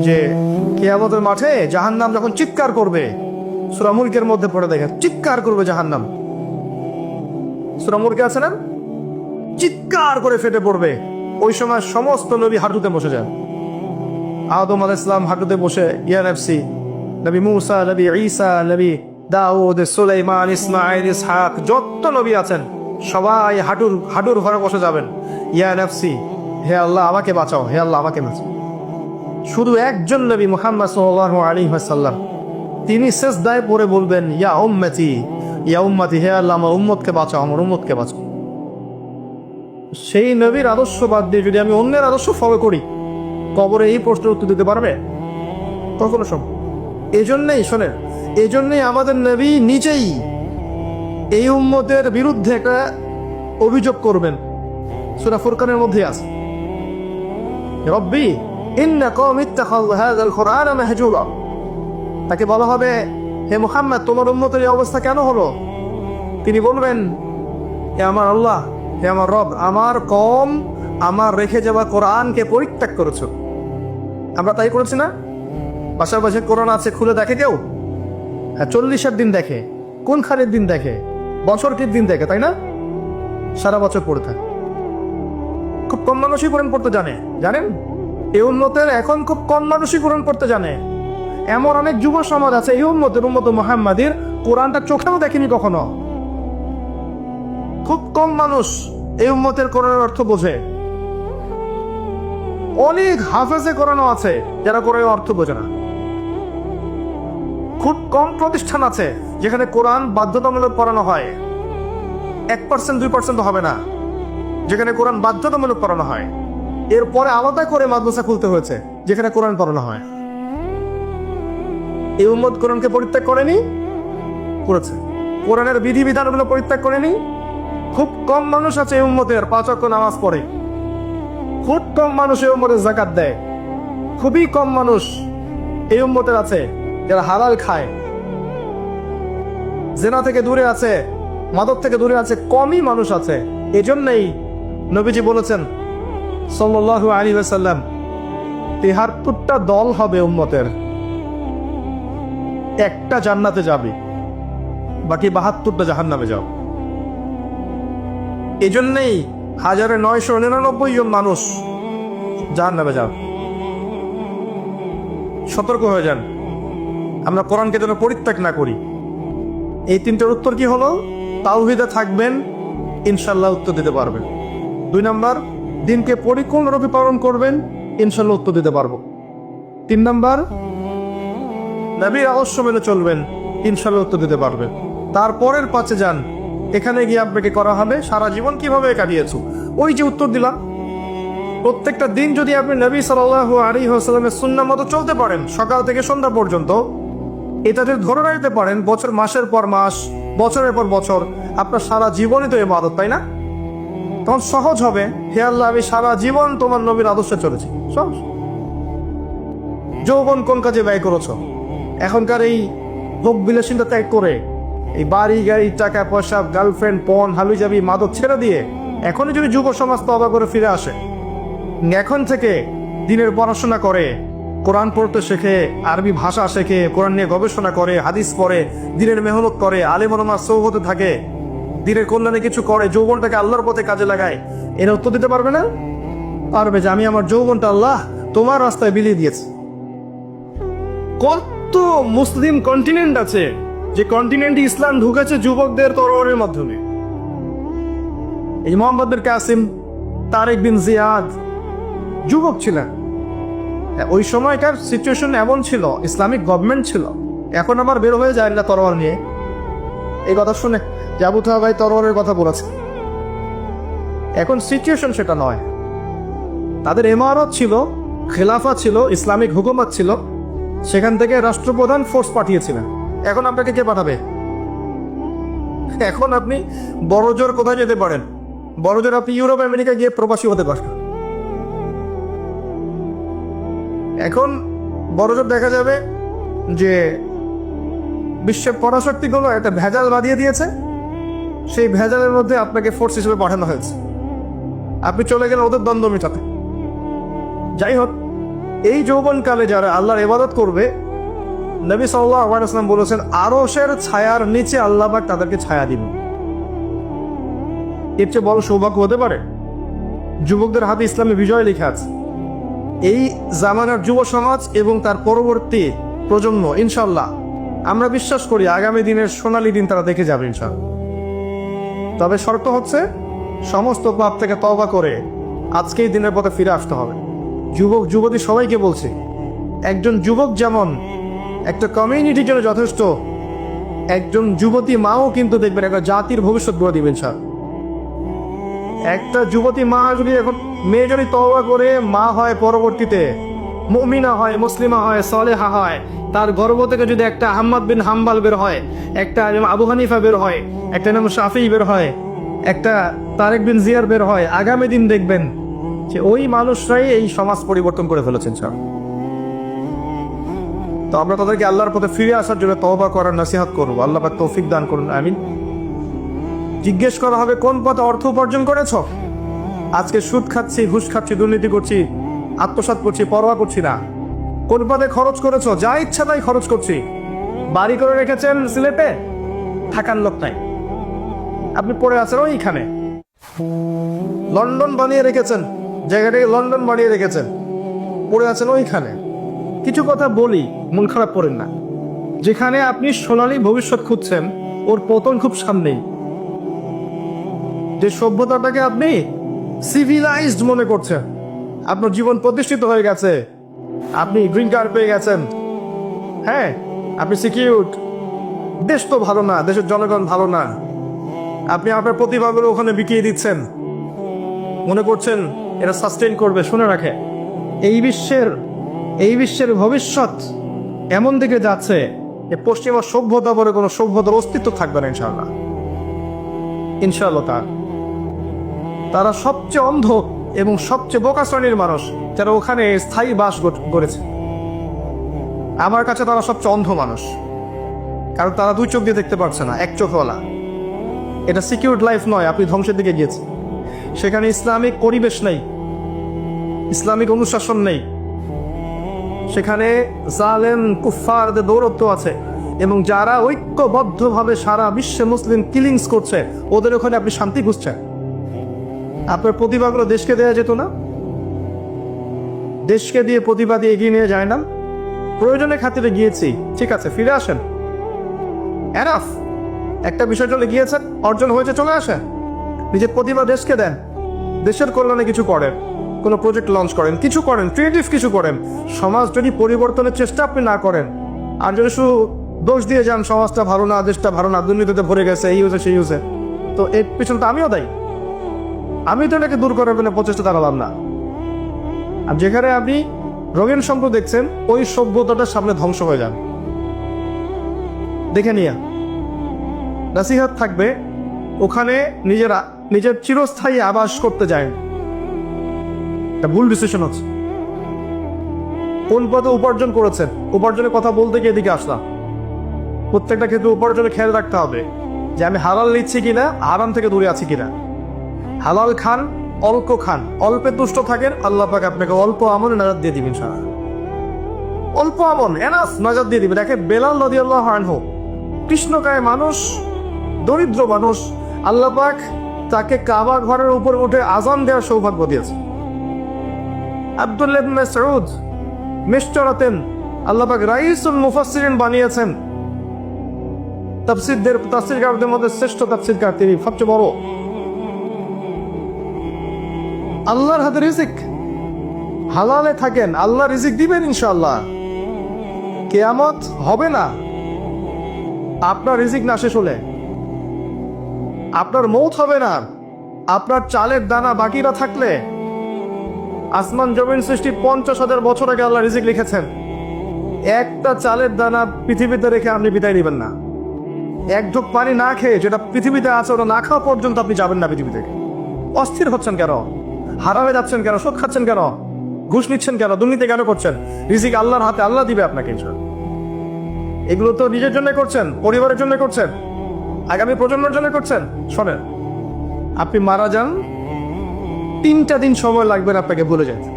যে কিয়ামতের মাঠে জাহান্নাম যখন চিৎকার করবে, সূরা মুলকের মধ্যে পড়ে দেখেন, চিৎকার করবে জাহান্নাম। সূরা মুলকে আছে না, চিৎকার করে ফেটে পড়বে। ওই সময় সমস্ত নবী হাঁটুতে বসে যান। আদম আলাইহিস সালাম হাঁটুতে বসে ইয়া নাফসি, নবী মূসা, নবী ঈসা, নবী দাউদ, সুলাইমান, ইসমাঈল, ইসহাক, যত নবী আছেন সবাই হাঁটুর ঘরে বসে যাবেন। ইয়া নাফসি, হে আল্লাহ আমাকে বাঁচাও, হে আল্লাহ আমাকে বাঁচাও। শুধু একজন নবী মুহাম্মদ সাল্লাল্লাহু আলাইহি ওয়াসাল্লাম, তিনি সিজদায় পড়ে বলবেন ইয়া উম্মতি, ইয়া উম্মতি, হে আল্লাহ আমার উম্মতকে বাঁচাও, আমার উম্মতকে বাঁচাও। সেই নবীর আদর্শ বাদ দিয়ে যদি আমি অন্যের আদর্শ ফলো করি, কবরে এই প্রশ্নের উত্তর দিতে পারবে কখনো সম্ভব? এজন্যই শোনেন, এজন্যই আমাদের নবী নিজেই এই উম্মতের বিরুদ্ধে একটা অভিযোগ করবেন। সূরা ফুরকানের মধ্যে আছে, রব্বি ইন্না কওমি ইত্তাখাযু হাযাল কুরআনা মাহজুরা। তাকে বলা হবে, হে মুহাম্মদ তোমার উম্মতের এই অবস্থা কেন হলো? তিনি বলবেন, হে আমার আল্লাহ, হে আমার রব, আমার কওম আমার রেখে যাওয়া কোরআনকে পরিত্যাগ করেছো। আমরা তাই করেছি না? বাসার বাসায় কোরআন আছে, খুলে দেখে কেউ? হ্যাঁ, 40-এর দিন দেখে, কোন খানের দিন দেখে, বছরটির দিন দেখে, তাই না? সারা বছর পড়ে থাকে। খুব কম মানুষই কোরআন পড়তে জানে, জানেন? এই উম্মতের এখন খুব কম মানুষই কোরআন পড়তে জানে। এমন অনেক যুব সমাজ আছে এই উম্মতের, উম্মত মুহাম্মাদির, কোরআনটা চোখেও দেখেনি কখনো। খুব কম মানুষ এই উম্মতের কোরআনের অর্থ বোঝে। অনেক হাফেজে কোরআনও আছে যারা কোরআনের অর্থ বোঝে না। খুব কম প্রতিষ্ঠান আছে যেখানে কোরআন বাধ্যতামূলক পড়ানো হয়, 1%, 2% হবে না, যেখানে কোরআন বাধ্যতামূলক পড়ানো হয়। এরপরে আলাদা করে মাদ্রাসা খুলতে হয়েছে যেখানে কোরআন পড়ানো হয়। এই উম্মত কোরআনকে পরিত্যাগ করেনি, করেছে। কোরআনের বিধিবিধানগুলো পরিত্যাগ করেনি। খুব কম মানুষ আছে এই উম্মতের 5 ওয়াক্ত নামাজ পড়ে। খুব কম মানুষ এই উম্মতের যাকাত দেয়। খুবই কম মানুষ এই উম্মতের আছে যারা হালাল খায়, জিনা থেকে দূরে আছে, মাদক থেকে দূরে আছে। কমই মানুষ আছে। এজন্যই নবীজি বলেছেন সাল্লাল্লাহু আলাইহি ওয়াসাল্লাম, 73টা দল হবে উম্মতের, একটা জান্নাতে যাবে, বাকি 72টা জাহান্নামে যাবে। এজন্যই 1999 জন মানুষ জাহান্নামে যাবে। সতর্ক হয়ে যান, আমরা কোরআনকে যেন পরিত্যাগ না করি। এই 3টার উত্তর কি হলো? তাওহীদে থাকবেন, ইনশাল্লাহ উত্তর দিতে পারবেন। 2 নাম্বার, দিনকে পরিপূর্ণরূপে পালন করবেন, ইনশাল্লাহ উত্তর দিতে পারবো। 3 নাম্বার, নবীর আদর্শ মেনে চলবেন, ইনশাল্লাহ উত্তর দিতে পারবেন। তারপরের 5-এ যান, এখানে গিয়ে আপনাকে করা হবে সারা জীবন কিভাবে কাটিয়েছো, ওই যে উত্তর দিলাম। প্রত্যেকটা দিন যদি আপনি নবী সাল্লাল্লাহু আলাইহি ওয়াসাল্লামের সুন্নাহ মতো চলতে পারেন, সকাল থেকে সন্ধ্যা পর্যন্ত, এটা যদি ধরে রাখতে পারেন বছর, মাসের পর মাস, বছরের পর বছর, আপনার সারা জীবনই তো ইবাদত, তাই না? তখন সহজ হবে, হে আল্লাহ আমি সারা জীবন তোমার নবীর আদর্শে চলেছি। সহজ। যৌবন কোন কাজে ব্যয় করেছ? এখনকার এই ভোগ বিলাসিতা ত্যাগ করে, এই বাড়ি গাড়ি, টাকা পয়সা, গার্লফ্রেন্ড, পণ, হালুজাবি, মাদক ছেড়ে দিয়ে এখনই যদি যুব সমাজ তওবা করে ফিরে আসে, এখন থেকে দিনের পড়াশোনা করে, কোরআন পড়তে শেখে, আরবি ভাষা শেখে, কোরআন নিয়ে গবেষণা করে, হাদিস পড়ে, দিনের মেহনত করে, আলেম ওলামার সোহবতে থাকে, দিনের কল্যাণে কিছু করে, যৌবনটাকে আল্লাহর পথে কাজে লাগায়, এর উত্তর দিতে পারবে না? পারবে, যে আমি আমার যৌবনটা আল্লাহ তোমার রাস্তায় বিলিয়ে দিয়েছি। কত মুসলিম কন্টিনেন্ট আছে যে কন্টিনেন্টে ইসলাম ঢুকেছে যুবকদের তরবারির মাধ্যমে। এই মোহাম্মদ বিন কাসিম, তারেক বিন জিয়াদ যুবক ছিলেন। ওই সময়কার সিচুয়েশন এমন ছিল, ইসলামিক গভর্নমেন্ট ছিল। এখন আবার বের হয়ে যায় না তরবারি নিয়ে। এই কথা শুনে যে আবু তাহের ভাই তরবারের কথা বলেছে, এখন সিচুয়েশন সেটা নয়। তাদের ইমারত ছিল, খেলাফা ছিল, ইসলামিক হুকুমত ছিল, সেখান থেকে রাষ্ট্রপ্রধান ফোর্স পাঠিয়েছিলেন। এখন আপনাকে কে পাঠাবে? এখন আপনি বড়জোর কোথায় যেতে পারেন? বড়জোর আপনি ইউরোপ আমেরিকা গিয়ে প্রবাসী হতে পারেন। এখন বড়জোর দেখা যাবে যে বিশ্বের পরাশক্তিগুলো একটা ভেজাল বাঁধিয়ে দিয়েছে, সেই ভেজালের মধ্যে আপনাকে ফোর্স হিসেবে পাঠানো হয়েছে। আপনি চলে গেলেন ওদের দ্বন্দ্ব মেটাতে। যাই হোক, এই যৌবনকালে যারা আল্লাহর ইবাদত করবে, নবী সাল্লাল্লাহু আলাইহি ওয়াসাল্লাম বলেছেন আরশের ছায়ার নিচে আল্লাহ পাক তাদেরকে ছায়া দিবেন। এর চেয়ে বড় সৌভাগ্য হতে পারে? যুবকদের হাতে ইসলামে বিজয় লেখা আছে। এই জামানার যুব সমাজ এবং তার পরবর্তী প্রজন্ম ইনশাল্লাহ আমরা বিশ্বাস করি আগামী দিনের সোনালী দিন তারা দেখে যাবে ইনশাল্লাহ। তবে শর্ত হচ্ছে সমস্ত পাপ থেকে তওবা করে আজকেই দিনের পথে ফিরে আসতে হবে। যুবক যুবতী সবাইকে বলছি, একজন যুবক যেমন একটা কমিউনিটির জন্য যথেষ্ট, একজন যুবতী মাও কিন্তু দেখবেন একটা জাতির ভবিষ্যৎ গড়ে দিবেন। স্যার, একটা যুবতী মা যদি এখন মেয়ে যদি তওবা করে মা হয়, পরবর্তীতে মুমিনা হয়, মুসলিমা হয়, সালেহা হয়, তার গর্ভ থেকে যদি একটা আহমদ বিন হাম্বাল বের হয়, একটা আবু হানিফা বের হয়, একটা নাম শাফি বের হয়, একটা তারেক বিন জিয়ার বের হয়, আগামী দিন দেখবেন যে ওই মানুষরাই এই সমাজ পরিবর্তন করে ফেলেছেন। স্যার, তো আমরা তাদেরকে আল্লাহর পথে ফিরে আসার জন্য তওবা করার নসিহত করবো। আল্লাহ পাক তৌফিক দান করুন, আমিন। জিজ্ঞেস করা হবে কোন পথে অর্থ উপার্জন করেছ? আজকে সুদ খাচ্ছি, ঘুষ খাচ্ছি, দুর্নীতি করছি, আত্মসাৎ করছি, পরোয়া করছি না। কোন পথে খরচ করেছ? যা ইচ্ছা তাই খরচ করছি। বাড়ি করে রেখেছেন সিলেটে, থাকার লোক নাই, আপনি পড়ে আছেন ওইখানে। লন্ডন বানিয়ে রেখেছেন, জায়গাটাকে লন্ডন বানিয়ে রেখেছেন, পড়ে আছেন ওইখানে। কিছু কথা বলি, মন খারাপ করেন না। যেখানে আপনি সোনালী ভবিষ্যৎ খুঁজছেন, ওর পতন খুব সামনেই। যে সভ্যতাটাকে আপনি সিভিলাইজড মনে করছেন, আপনার জীবন প্রতিষ্ঠিত হয়ে গেছে, আপনি গ্রিন কার্ড পেয়ে গেছেন, হ্যাঁ আপনি সিকিউরড, দেশ তো ভালো না, দেশের জনগণ ভালো না, আপনি আপনার প্রতিভাগুলো ওখানে বিকিয়ে দিচ্ছেন, মনে করছেন এটা সাস্টেইন করবে। শুনে রাখে, এই বিশ্বের ভবিষ্যৎ এমন দিকে যাচ্ছে যে পশ্চিমা সভ্যতা বলে কোনো সভ্যতার অস্তিত্ব থাকবে না ইনশাআল্লাহ। ইনশাআল্লাহ তারা সবচেয়ে অন্ধ এবং সবচেয়ে বোকা শ্রেণীর মানুষ যারা ওখানে স্থায়ী বাস করেছে। আমার কাছে তারা সবচেয়ে অন্ধ মানুষ, কারণ তারা দুই চোখ দিয়ে দেখতে পারছে না, এক চোখওয়ালা। এটা সিকিউরড লাইফ নয়, আপনি ধ্বংসের দিকে গিয়েছেন। সেখানে ইসলামিক পরিবেশ নেই, ইসলামিক অনুশাসন নেই, সেখানে জালেম কুফফারদের দৌরত্ব আছে, এবং যারা ঐক্যবদ্ধভাবে সারা বিশ্বে মুসলিম কিলিংস করছে ওদের ওখানে আপনি শান্তি খুঁজছেন। আপনার প্রতিভাগুলো দেশকে দেওয়া যেত না? দেশকে দিয়ে প্রতিভা দিয়ে এগিয়ে নিয়ে যায় না? প্রয়োজনের খাতিরে গিয়েছি, ঠিক আছে, ফিরে আসেন, এনাফ। একটা বিষয় চলে গিয়েছেন, অর্জন হয়েছে, চলে আসেন। নিজের প্রতিভা দেশকে দেন, দেশের কল্যাণে কিছু করেন, কোনো প্রজেক্ট লঞ্চ করেন, কিছু করেন, ক্রিয়েটিভ কিছু করেন। সমাজ যদি পরিবর্তনের চেষ্টা আপনি না করেন, আর যদি শুধু দোষ দিয়ে যান সমাজটা ভালো না, দেশটা ভালো না, দুর্নীতিতে ভরে গেছে, এই হয়েছে সেই হয়েছে, তো এর পিছনে তো আমিও দায়ী। আমি তো এটাকে দূর করার জন্য প্রচেষ্টা দাঁড়ালাম না। আর যেখানে আপনি রঙিন সম্পদ দেখছেন, ওই সভ্যতাটার সামনে ধ্বংস হয়ে যান। দেখে নিয়ে নাসিহাত থাকবে, ওখানে নিজের চিরস্থায়ী আবাস করতে যায়, এটা ভুল ডিসিশন হচ্ছে। কোন পথে উপার্জন করেছেন, উপার্জনের কথা বলতে গিয়ে এদিকে আসলাম। প্রত্যেকটা ক্ষেত্রে উপার্জনে খেয়াল রাখতে হবে যে আমি হালাল নিচ্ছি কিনা, হারাম থেকে দূরে আছি কিনা। হালাল খান, অল্প খান, অল্পে তুষ্ট থাকেন, আল্লাহ পাক আপনাকে অল্প আমলে নাজাত দিয়ে দিবেন। সারা অল্প আমল এনাফ, নাজাত দিয়ে দিবে। দেখে বেলাল রাদিয়াল্লাহু আনহু, কৃষ্ণকায় মানুষ, দরিদ্র মানুষ, আল্লাহ পাক তাকে কাবা ঘরের উপর উঠে আজান দেওয়ার সৌভাগ্য দিয়েছে। আব্দুল্লাহ ইবনে মাসউদ মিশরাতেন, আল্লাহ পাক রাইসুল মুফাসসিরিন বানিয়েছেন। তাফসীরকারদের মধ্যে শ্রেষ্ঠ তাফসীরকার তিনি, সবচেয়ে বড়। আল্লাহর হাতে রিজিক, হালালে থাকেন, আল্লাহ রিজিক দিবেন ইনশাআল্লাহ। কিয়ামত হবে না আপনার রিজিক না শেষ হলে, আপনার মৌত হবে না আপনার চালের দানা বাকিরা থাকলে। আসমান জমিন সৃষ্টি 50,000 বছর আগে আল্লাহ রিজিক লিখেছেন। একটা চালের দানা পৃথিবীতে রেখে আপনি বিদায় নেবেন না। এক ঢোক পানি না খেয়ে, যেটা পৃথিবীতে আছে ওটা না খাওয়া পর্যন্ত আপনি যাবেন না পৃথিবী থেকে। অস্থির হচ্ছেন কেন? হারামে যাচ্ছেন কেন? সুদ খাচ্ছেন কেন? ঘুষ নিচ্ছেন কেন? দুর্নীতি কেন করছেন? রিজিক আল্লাহর হাতে, আল্লাহ দিবে আপনাকে। এগুলো তো নিজের জন্য করছেন, পরিবারের জন্য করছেন, আগামী প্রজন্মের জন্য করছেন। শোনেন, আপনি মারা যান, 3টা দিন সময় লাগবে আপনাকে ভুলে যেতে।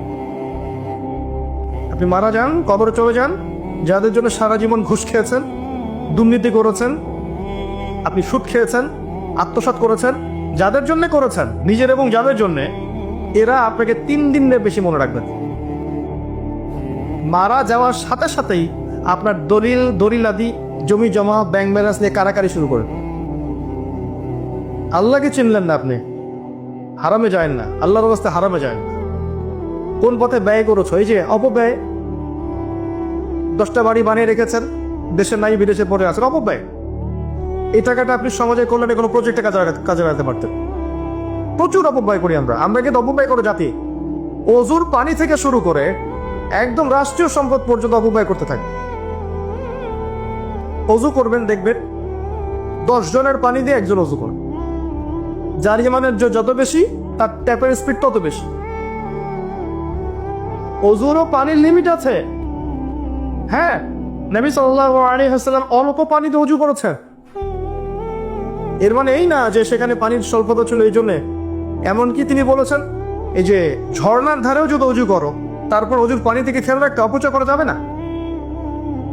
আপনি মারা যান, কবরে চলে যান, যাদের জন্য সারা জীবন ঘুষ খেয়েছেন, দুর্নীতি করেছেন, আপনি সুদ খেয়েছেন, আত্মসাৎ করেছেন, যাদের জন্য করেছেন, নিজের এবং যাদের জন্য, এরা আপনাকে 3 দিনের বেশি মনে রাখবেন। মারা যাওয়ার সাথে সাথেই আপনার দলিলাদি, জমি জমা, ব্যাংক ব্যালেন্স নিয়ে কারাকারি শুরু করেন। আল্লাহকে চিনলেন না, আপনি হারামে যায় না, আল্লাহর অবস্থায় হারামে যায় না। কোন পথে ব্যয় করেছ? এই যে অপব্যয়। 10টা বাড়ি বানিয়ে রেখেছেন, দেশে নাই বিদেশে পড়ে আছেন, অপব্যয়। এই টাকাটা আপনি সমাজের কল্যাণে কোনো প্রজেক্টে কাজে লাগাতে পারতেন। প্রচুর অপব্যয় করি আমরা কিন্তু অপব্যয় করে জাতি। অজুর পানি থেকে শুরু করে একদম রাষ্ট্রীয় সম্পদ পর্যন্ত অপব্যয় করতে থাকে। অজু করবেন, দেখবেন 10 জনের পানি দিয়ে একজন অজু করবে। যার ইমানের যত বেশি, তার ট্যাপের স্পিড তত বেশি। অজুরও পানির লিমিট আছে। হ্যাঁ, নবী সাল্লাল্লাহু আলাইহি ওয়াসাল্লাম অল্প পানিতে অজু করেছেন। এর মানে এই না যে সেখানে পানির স্বল্পতা ছিল এই জন্যে। এমনকি তিনি বলেছেন, এই যে ঝর্ণার ধারেও যদি অজু করো, তারপর অজুর পানি থেকে খেয়াল রাখতে অপচয় করা যাবে না।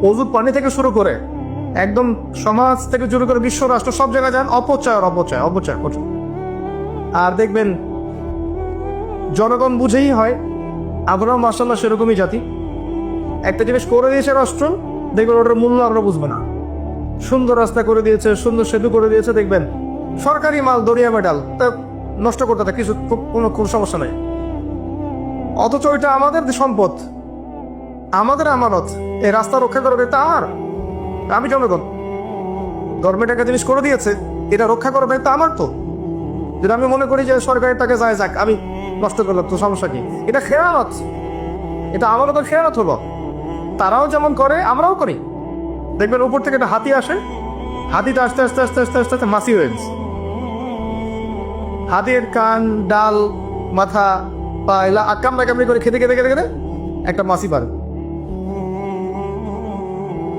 অজুর পানি থেকে শুরু করে একদম সমাজ থেকে শুরু করে বিশ্ব রাষ্ট্র সব জায়গায় যান, অপচয় আর অপচয়, অপচয়, অপচয়। আর দেখবেন জনগণ বুঝেই হয়। আমরাও মাশাআল্লাহ সেরকমই জাতি। একটা জিনিস করে দিয়েছে রাষ্ট্র, দেখবেন ওটার মূল্য আমরা বুঝবো না। সুন্দর রাস্তা করে দিয়েছে, সুন্দর সেতু করে দিয়েছে, দেখবেন সরকারি মাল, দরিয়া মেডাল, তা নষ্ট করতে থাকে, কিছু কোনো সমস্যা নেই। অথচ এটা আমাদের সম্পদ, আমাদের আমানত। এই রাস্তা রক্ষা করবে, এটা আমার, আমি জনগণ। গভর্নমেন্ট একটা জিনিস করে দিয়েছে, এটা রক্ষা করবে, এটা আমার। তো যেটা আমি মনে করি যে সরকারের টাকা যায় যাক, আমি নষ্ট করলাম, তো সমস্যা কি? এটা খেয়ানত, এটা আমারও তো খেয়ানত হলো। তারাও যেমন করে, আমরাও করি। দেখবেন উপর থেকে একটা হাতি আসে, হাতিটা আস্তে আস্তে আস্তে আস্তে আস্তে আস্তে মাসি হয়ে গেছে। হাতির কান, ডাল, মাথা, পা এলা আকামড়াকামড়ি করে খেতে খেতে খেতে খেতে একটা মাসি পারে।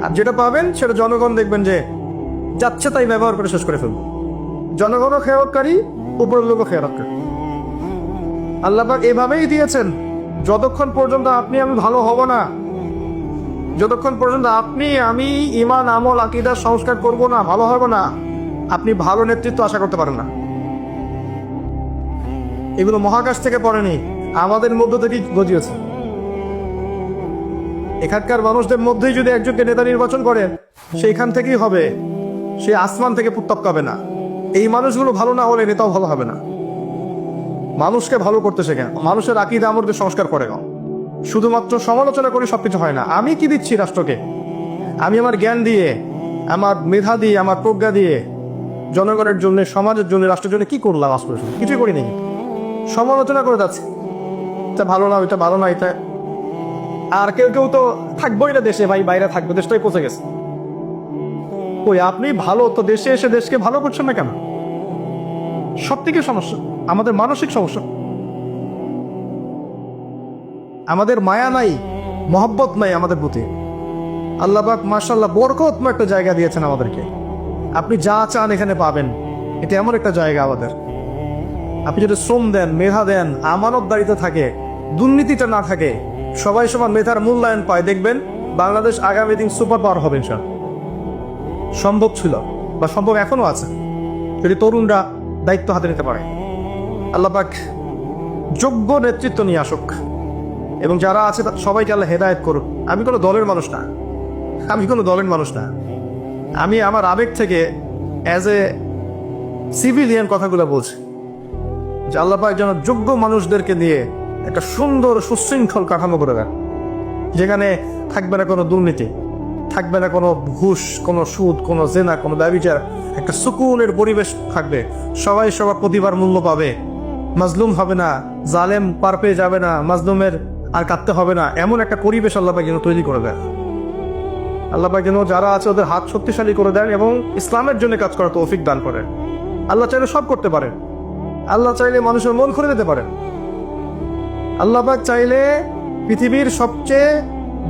আর যেটা পাবেন সেটা জনগণ দেখবেন যে যাচ্ছে তাই ব্যবহার করে শেষ করে ফেলবে। জনগণও খেয়ালকারী, উপরের লোকও খেয়ালকারী। আল্লাহ পাক এভাবেই দিয়েছেন, যতক্ষণ পর্যন্ত আপনি আমি ভালো হব না, যতক্ষণ পর্যন্ত আপনি আমি ঈমান, আমল, আকীদা সংস্কার করব না, ভালো হব না, আপনি ভালো নেতৃত্ব আশা করতে পারেন না। এগুলো মহাকাশ থেকে পড়েনি, আমাদের মধ্য থেকেই গজিয়েছে। এখানকার মানুষদের মধ্যেই যদি একজনকে নেতা নির্বাচন করেন, সেইখান থেকেই হবে, সে আসমান থেকে টপকাবে না। এই মানুষগুলো ভালো না হলে নেতাও ভালো হবে না। মানুষকে ভালো করতে শেখেন, মানুষের আকীদা আমলকে সংস্কার করে। শুধুমাত্র সমালোচনা করে সবকিছু হয় না। আমি কি দিচ্ছি রাষ্ট্রকে? আমি আমার জ্ঞান দিয়ে, আমার মেধা দিয়ে, আমার প্রজ্ঞা দিয়ে জনগণের জন্য, সমাজের জন্য, রাষ্ট্রের জন্য কি করলাম? আজ পর্যন্ত কিছুই করি নেই। সমালোচনা করে যাচ্ছে, এটা ভালো না, এটা ভালো না, এটা। আর কেউ কেউ তো থাকবোই না দেশে, ভাই বাইরে থাকবে, দেশটাই পচে গেছে। ওই আপনি ভালো তো দেশে এসে দেশকে ভালো করছেন না কেন? সব থেকে সমস্যা আমাদের মানসিক সমস্যা। আমাদের মায়া নাই, মহব্বত নাই আমাদের প্রতি। আল্লাহ পাক মাশাআল্লাহ বরকতময় একটা জায়গা দিয়েছেন আমাদেরকে। আপনি যা চান এখানে পাবেন। এটা এমন একটা জায়গা আমাদের। আপনি যদি শ্রম দেন, মেধা দেন, আমানতদারিতে থাকে, দুর্নীতিটা না থাকে, সবাই সমান মেধার মূল্যায়ন পায়, দেখবেন বাংলাদেশ আগামী দিন সুপার পাওয়ার হবে ইনশাআল্লাহ। সম্ভব ছিল বা সম্ভব এখনো আছে, যদি তরুণরা দায়িত্ব হাতে নিতে পারে। আল্লাহ পাক যোগ্য নেতৃত্ব নিয়ে আসুক এবং যারা আছে সবাইকে আল্লাহ হেদায়েত করুক। আমি কোনো দলের মানুষ না, আমি আমার আবেগ থেকে অ্যাজ এ সিভিলিয়ান কথাগুলো বলছি যে আল্লাহ পাক যেন যোগ্য মানুষদেরকে দিয়ে একটা সুন্দর সুশৃঙ্খল কাঠামো করে দেন, যেখানে থাকবে না কোনো দুর্নীতি, থাকবে না কোনো ঘুষ, কোনো সুদ, কোনো জেনা, কোনো ব্যভিচার। একটা সুকুনের পরিবেশ থাকবে, সবাই সবার প্রতিবার মূল্য পাবে, মাজলুম হবে না, জালেম পার পেয়ে যাবে না, মাজলুমের আর কাঁদতে হবে না। এমন একটা পরিবেশ আল্লাহ পাক যেন তৈরি করে দেন। আল্লাহ পাক যেন যারা আছে ওদের হাত শক্তিশালী করে দেন এবং ইসলামের জন্য কাজ করার তৌফিক দান করেন। আল্লাহ চাইলে সব করতে পারেন। আল্লাহ চাইলে মানুষের মন খুলে দিতে পারেন। আল্লাহ পাক চাইলে পৃথিবীর সবচেয়ে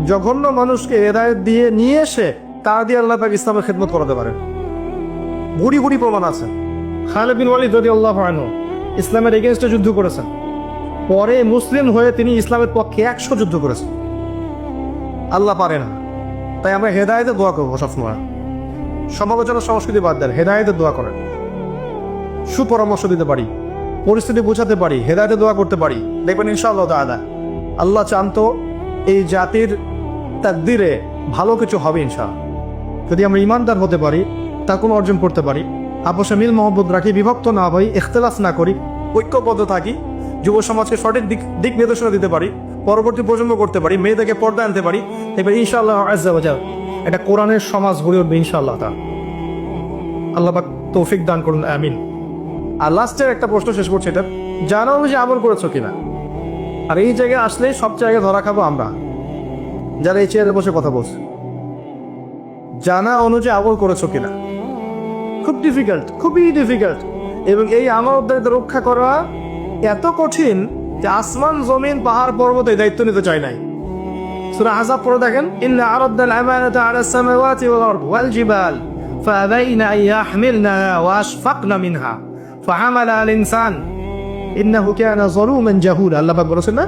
জঘন্য মানুষকে হেদায়েত দিয়ে নিয়ে এসে তা দিয়ে আল্লাহ পাক ইসলামের খেদমত করাতে পারেন। ভুরি ভুরি প্রমাণ আছে। খালিদ বিন ওয়ালিদ রাদিয়াল্লাহু আনহু ইসলামের এগেইনস্টে যুদ্ধ করেছেন, পরে মুসলিম হয়ে তিনি ইসলামের পক্ষে 100 যুদ্ধ করেছেন। আল্লাহ পারে না। তাই আমরা হেদায়েতের দোয়া করবো সবসময়। সমালোচনা সংস্কৃতি বাদ দেন, হেদায়েতের দোয়া করেন। সুপরামর্শ দিতে পারি, পরিস্থিতি বোঝাতে পারি, হেদায়েতের দোয়া করতে পারি, দেখবেন ইনশাআল্লাহ তাআলা আল্লাহ চান তো এই জাতির তাকদীরে ভালো কিছু হবে ইনশাআল্লাহ। যদি আমরা ইমানদার হতে পারি, তাকুন অর্জন করতে পারি, আপসে মিল মহব্বত রাখি, বিভক্ত না হই, ইখতিলাফ না করি, ঐক্যবদ্ধ থাকি, যুব সমাজকে সঠিক দিক নির্দেশনা দিতে পারি, পরবর্তী প্রজন্ম করতে পারি, মেয়েদেরকে পর্দা আনতে পারি, এবার ইনশাআল্লাহ আজ্জা ওয়া জাল একটা কোরআনের সমাজ গড়ে উঠবে ইনশাআল্লাহ তাআলা। আল্লাহ পাক তৌফিক দান করুন, আমিন। আর লাস্টের একটা প্রশ্ন শেষ করছি, এটা জানা অনুযায়ী আমল করেছো কিনা। আর এই জায়গায় আসলে সব জায়গায় ধরা খাবো আমরা যারা এই চেয়ারে বসে কথা বলছে। জানা অনুযায়ী আমল করেছো কিনা খুব ডিফিকাল্ট, খুবই ডিফিকাল্ট। এবং এই আমাদের রক্ষা করা এত কঠিন যে আসমান জমিন পাহাড় পর্বত এই দায়িত্ব নিতে চায় নাই। সূরা আহজাব পড়ে দেখেন, ইন্না আরাদনাল আমানাতা আলাস সামাওয়াতি ওয়াল আরদ ওয়াল জিবাল ফাআবাইনা আন ইয়াহমিলনাহা ওয়া আশফাকনা মিনহা ফাহামালাহা আল ইনসান ইন্নাহু কানা যালুমান জাহুলা। আল্লাহ পাক বলেছেন না,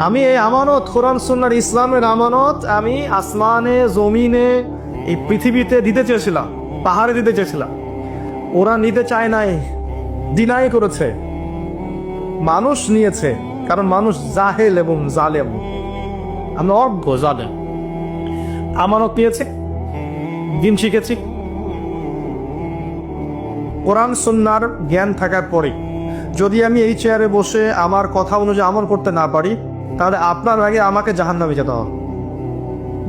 আমি এই আমানত, কোরআন সুন্নাহর ইসলামের আমানত আমি আসমানে জমিনে এই পৃথিবীতে দিতে চেয়েছিলাম, পাহাড়ে দিতে চেয়েছিলাম। ওরা নিতে চায় নাই, ডিনাই করেছে। মানুষ নিয়েছে, কারণ মানুষ জাহেল এবং জালেম। আমরা অজ্ঞ, জালেম। আমানত নিয়েছে, দিন শিখেছি। কোরআন সুন্নাহর জ্ঞান থাকার পরে যদি আমি এই চেয়ারে বসে আমার কথা অনুযায়ী আমল করতে না পারি, তাহলে আপনার আগে আমাকে জাহান্নামে যেতে হবে।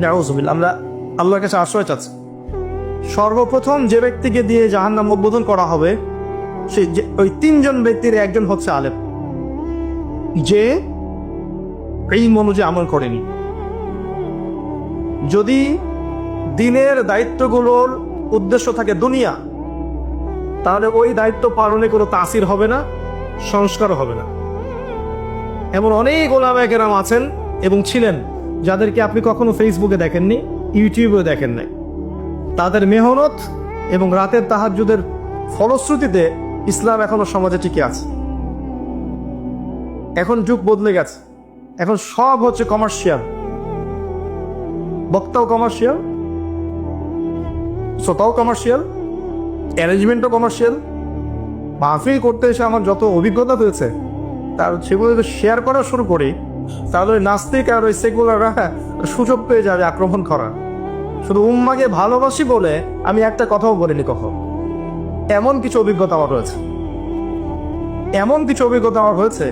নাউযুবিল্লাহ। আমরা আল্লাহর কাছে আশ্রয় চাচ্ছি। সর্বপ্রথম যে ব্যক্তিকে দিয়ে জাহান্নাম উদ্বোধন করা হবে, সেই ওই তিনজন ব্যক্তির একজন হচ্ছে আলেম, যে ইলম অনুযায়ী আমল করেনি। যদি দিনের দায়িত্বগুলোর উদ্দেশ্য থাকে দুনিয়া, তাহলে ওই দায়িত্ব পালনে কোনো তাসির হবে না, সংস্কারও হবে না। এমন অনেক ওলামায়ে কেরাম আছেন এবং ছিলেন যাদেরকে আপনি কখনো ফেসবুকে দেখেননি, ইউটিউবে দেখেন নাই। তাদের মেহনত এবং রাতের তাহাজ্জুদের ফলশ্রুতিতে ইসলাম এখনো সমাজে টিকে আছে। এখন যুগ বদলে গেছে, এখন সব হচ্ছে কমার্শিয়াল। বক্তাও কমার্শিয়াল, শ্রোতাও কমার্শিয়াল, অ্যারেঞ্জমেন্টও কমার্শিয়াল। মাহফিল করতে এসে আমার যত অভিজ্ঞতা হয়েছে তার সেগুলো যদি শেয়ার করা শুরু করি, তাহলে ওই নাস্তিক আর ওই সেকুলাররা সুযোগ পেয়ে যাবে আক্রমণ করার। শুধু উম্মাকে ভালোবাসি বলে আমি একটা কথাও বলিনি কখন। এমন কিছু অভিজ্ঞতা আমার রয়েছে, এমন কিছু অভিজ্ঞতা আমার হয়েছে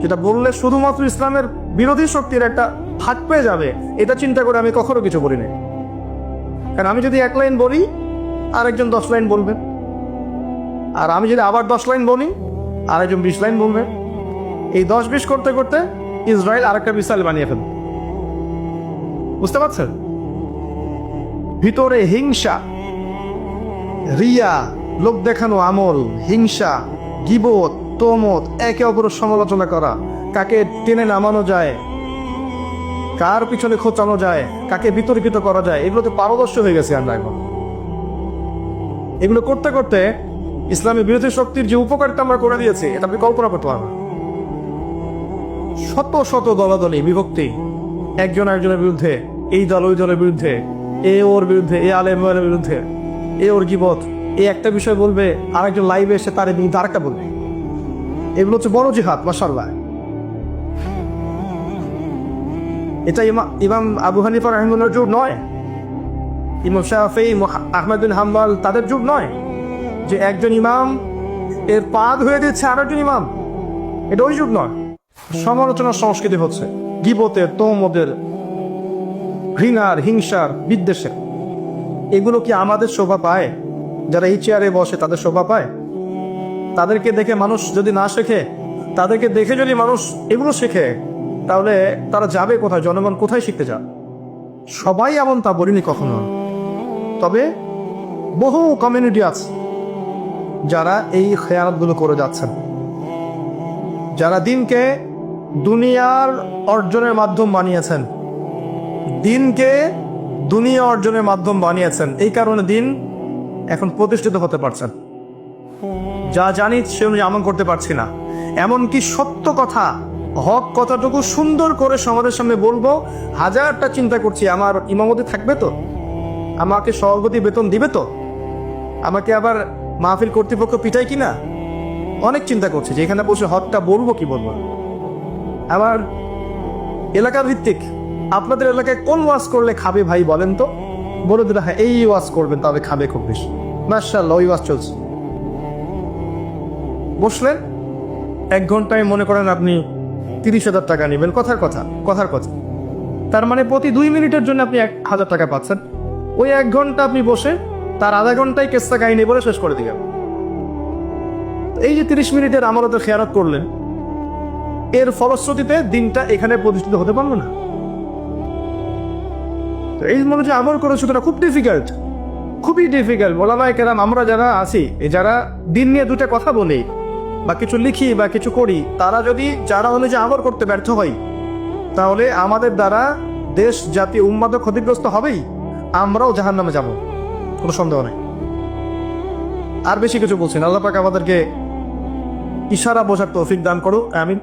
যেটা বললে শুধুমাত্র ইসলামের বিরোধী শক্তির একটা হাত পেয়ে যাবে, এটা চিন্তা করে আমি কখনো কিছু বলিনি। কারণ আমি যদি 1 লাইন বলি, আরেকজন 10 লাইন বলবেন, আর আমি যদি আবার 10 লাইন বলি, আরেকজন 20 লাইন বলবেন। এই 10-20 করতে করতে ইসরায়েল আরেকটা মিসাইল বানিয়ে ফেলবে। বুঝতে পারছেন? ভিতরে হিংসা, রিয়া, লোক দেখানো আমল, হিংসা, গীবত, তোমত, একে অপরের সমালোচনা করা, কাকে টেনে নামানো যায়, কার পিছনে খোঁচানো যায়, কাকে বিতর্কিত করা যায়, এগুলোতে পারদর্শী হয়ে গেছে আমরা এখন। এগুলো করতে করতে ইসলামের বিরোধী শক্তির যে উপকারটা আমরা করে দিয়েছি, এটা আপনি কল্পনা করতে পারবেন। শত শত দলাদলি, বিভক্তি, একজন একজনের বিরুদ্ধে, এই দল ওই দলের বিরুদ্ধে, এ ওর বিরুদ্ধে, এ আলেম ওর বিরুদ্ধে, এ ওর গীবত, এই একটা বিষয় বলবে, আরেকজন লাইভে এসে তার বিরুদ্ধে আরেকটা বলবে। এগুলো হচ্ছে বড় জিহাদ, মাশাআল্লাহ। এটা ইমাম আবু হানিফা রাহিমাহুল্লাহর যুগ নয়, ইমাম শাফিঈ, আহমদ বিন হাম্বল তাদের যুগ নয় যে একজন ইমাম এর পা ধুয়ে দিচ্ছে আরেকজন ইমাম। এটা ওই যুগ নয়। সমালোচনার সংস্কৃতি হচ্ছে, গীবতের, তোমদের, ঘৃণার, হিংসার, বিদ্বেষের। এগুলো কি আমাদের শোভা পায়? যারা এই চেয়ারে বসে তাদের শোভা পায়? তাদেরকে দেখে মানুষ যদি না শেখে, তাদেরকে দেখে যদি মানুষ এগুলো শেখে, তাহলে তারা যাবে কোথায়? জনগণ কোথায় শিখতে যাবে? সবাই এমন তা বলিনি কখনো, তবে বহু কমিউনিটি আছে যারা এই খেয়ানতগুলো করে যাচ্ছেন, যারা দিনকে দুনিয়ার অর্জনের মাধ্যম বানিয়েছেন, দিনকে দুনিয়া অর্জনের মাধ্যম বানিয়েছেন। এই কারণে দিন এখন প্রতিষ্ঠিত হতে পারছেন। যা জানি সে অনুযায়ী আমল করতে পারছি না। এমনকি সত্য কথা হক কথাটুকু সুন্দর করে সমাজের সামনে বলবো, হাজারটা চিন্তা করছি আমার ইমামতি থাকবে তো, আমাকে সভাপতি বেতন দিবে তো, আমাকে আবার মাহফিল কর্তৃপক্ষ পিটাই কিনা, অনেক চিন্তা করছি যে এখানে বসে হকটা বলবো কি বলবো না। আমার এলাকা ভিত্তিক আপনাদের এলাকায় কোন ওয়াজ করলে খাবে ভাই বলেন তো, বলে দিলে হ্যাঁ এই ওয়াজ করবেন তবে খাবে খুব বেশি, মাশাআল্লাহ ওই ওয়াজ চলছে। বসলেন 1 ঘন্টায় মনে করেন আপনি 30,000 টাকা নেবেন, কথার কথা, তার মানে প্রতি 2 মিনিটের জন্য আপনি 1,000 টাকা পাচ্ছেন। ওই 1 ঘন্টা আপনি বসে তার আধা ঘন্টায় কেসটা কাহিনী বলে শেষ করে দিবেন। এই যে 30 মিনিটের আমারতে খেয়ানত করলেন, এর ফলশ্রুতিতে দিনটা এখানে প্রতিষ্ঠিত হতে পারলো না। তো এই মনে যে আমল করে সেটা খুব ডিফিকাল্ট, খুবই ডিফিকাল্ট। ওলামায়ে কেরাম আমরা যারা আছি, যারা দিন নিয়ে দুটো কথা বলি বা কিছু লিখি বা কিছু করি, যারা অনুযায়ী আমল করতে ব্যর্থ হয়, তাহলে আমাদের দ্বারা দেশ জাতি উম্মাদ ক্ষতিগ্রস্ত হবেই, আমরাও জাহান্নামে যাব, কোনো সন্দেহ নেই। আর বেশি কিছু বলছেন, আল্লাহ পাক আমাদেরকে ইশারা বোঝার তৌফিক দান করো, আমিন।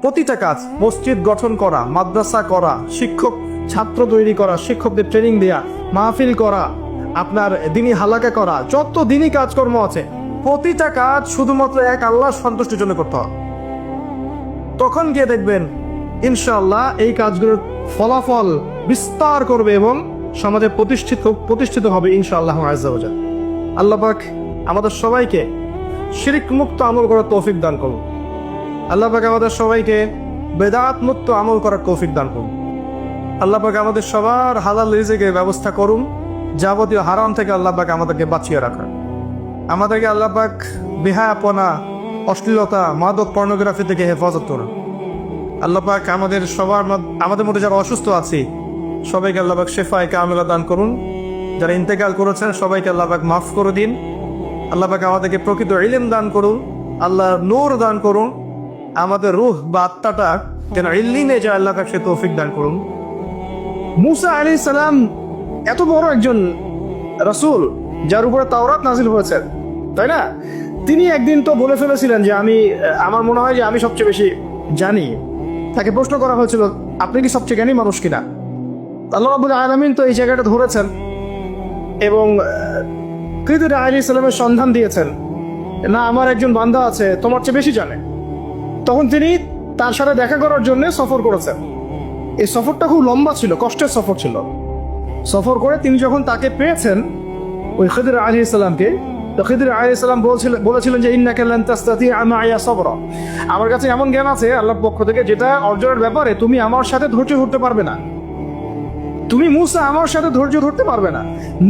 প্রতিটা কাজ, মসজিদ গঠন করা, মাদ্রাসা করা, শিক্ষক ছাত্র তৈরি করা, শিক্ষকদের ট্রেনিং দেয়া, মাহফিল করা, আপনার দিনী হালাকা করা, যত দিনী কাজকর্ম আছে, প্রতিটা কাজ শুধুমাত্র এক আল্লাহর সন্তুষ্টির জন্য করতে হবে। তখন গিয়ে দেখবেন ইনশাআল্লাহ এই কাজগুলোর ফলাফল বিস্তার করবে এবং সমাজে প্রতিষ্ঠিত হবে ইনশাআল্লাহ আযজা ওয়া জাল। আল্লাহ পাক আমাদের সবাইকে শিরক মুক্ত আমল করার তৌফিক দান করুন। আল্লাহ পাক আমাদের সবাইকে বেদাত মুক্ত আমল করার তৌফিক দান করুন। আল্লাহ পাক আমাদের সবার হালাল রিজিকের ব্যবস্থা করুন, যাবতীয় হারাম থেকে আল্লাহ পাক আমাদেরকে বাঁচিয়ে রাখুন। আমাদেরকে আল্লাহ পাক বেহায়াপনা, অশ্লীলতা, মাদক, পর্নোগ্রাফি থেকে হেফাজত করুন। আল্লাহ পাক আমাদের মধ্যে যারা অসুস্থ আছি সবাইকে আল্লাহ পাক শেফায়ে কামিলা দান করুন। যারা ইন্তেকাল করেছেন সবাইকে আল্লাহ পাক মাফ করে দিন। আল্লাহ পাক আমাদেরকে প্রকৃত ইলম দান করুন, আল্লাহর নূর দান করুন, আমাদের রূহ বা আত্মাটা যেন ইল্লিনে যায়, আল্লাহ পাক সে তৌফিক দান করুন। মুসা আলাইহিস সালাম এত বড় একজন রাসূল, যার উপরে তাওরাত নাজিল হয়েছে, তাই না? তিনি একদিন তো বলে ফেলেছিলেন যে আমার মনে হয় যে আমি সবচেয়ে বেশি জানি। তাকে প্রশ্ন করা হয়েছিল, আপনি কি সবচেয়ে জ্ঞানী মানুষ কিনা? আল্লাহ রাব্বুল আলামিন তো এই জায়গাটা ধরেছেন এবং খিদর আলাইহিস সালামের সন্ধান দিয়েছেন, না আমার একজন বান্দা আছে তোমার চেয়ে বেশি জানে। তখন তিনি তার সাথে দেখা করার জন্য সফর করেছেন। এই সফরটা খুব লম্বা ছিল, কষ্টের সফর ছিল। সফর করে তিনি যখন তাকে পেয়েছেন, ওই খিদর আলাইহিস সালামকে, তো খিদর আলাইহিস সালাম বলেছিলেন যে ইন্নাকা লান তাসতাতিআ মা'ইয়া সাবরা, আমার কাছে এমন জ্ঞান আছে আল্লাহর পক্ষ থেকে যেটা অর্জনের ব্যাপারে তুমি আমার সাথে ধৈর্য ধরতে পারবে না। তুমি মুসা আমার সাথে ধৈর্য ধরতে পারবে না।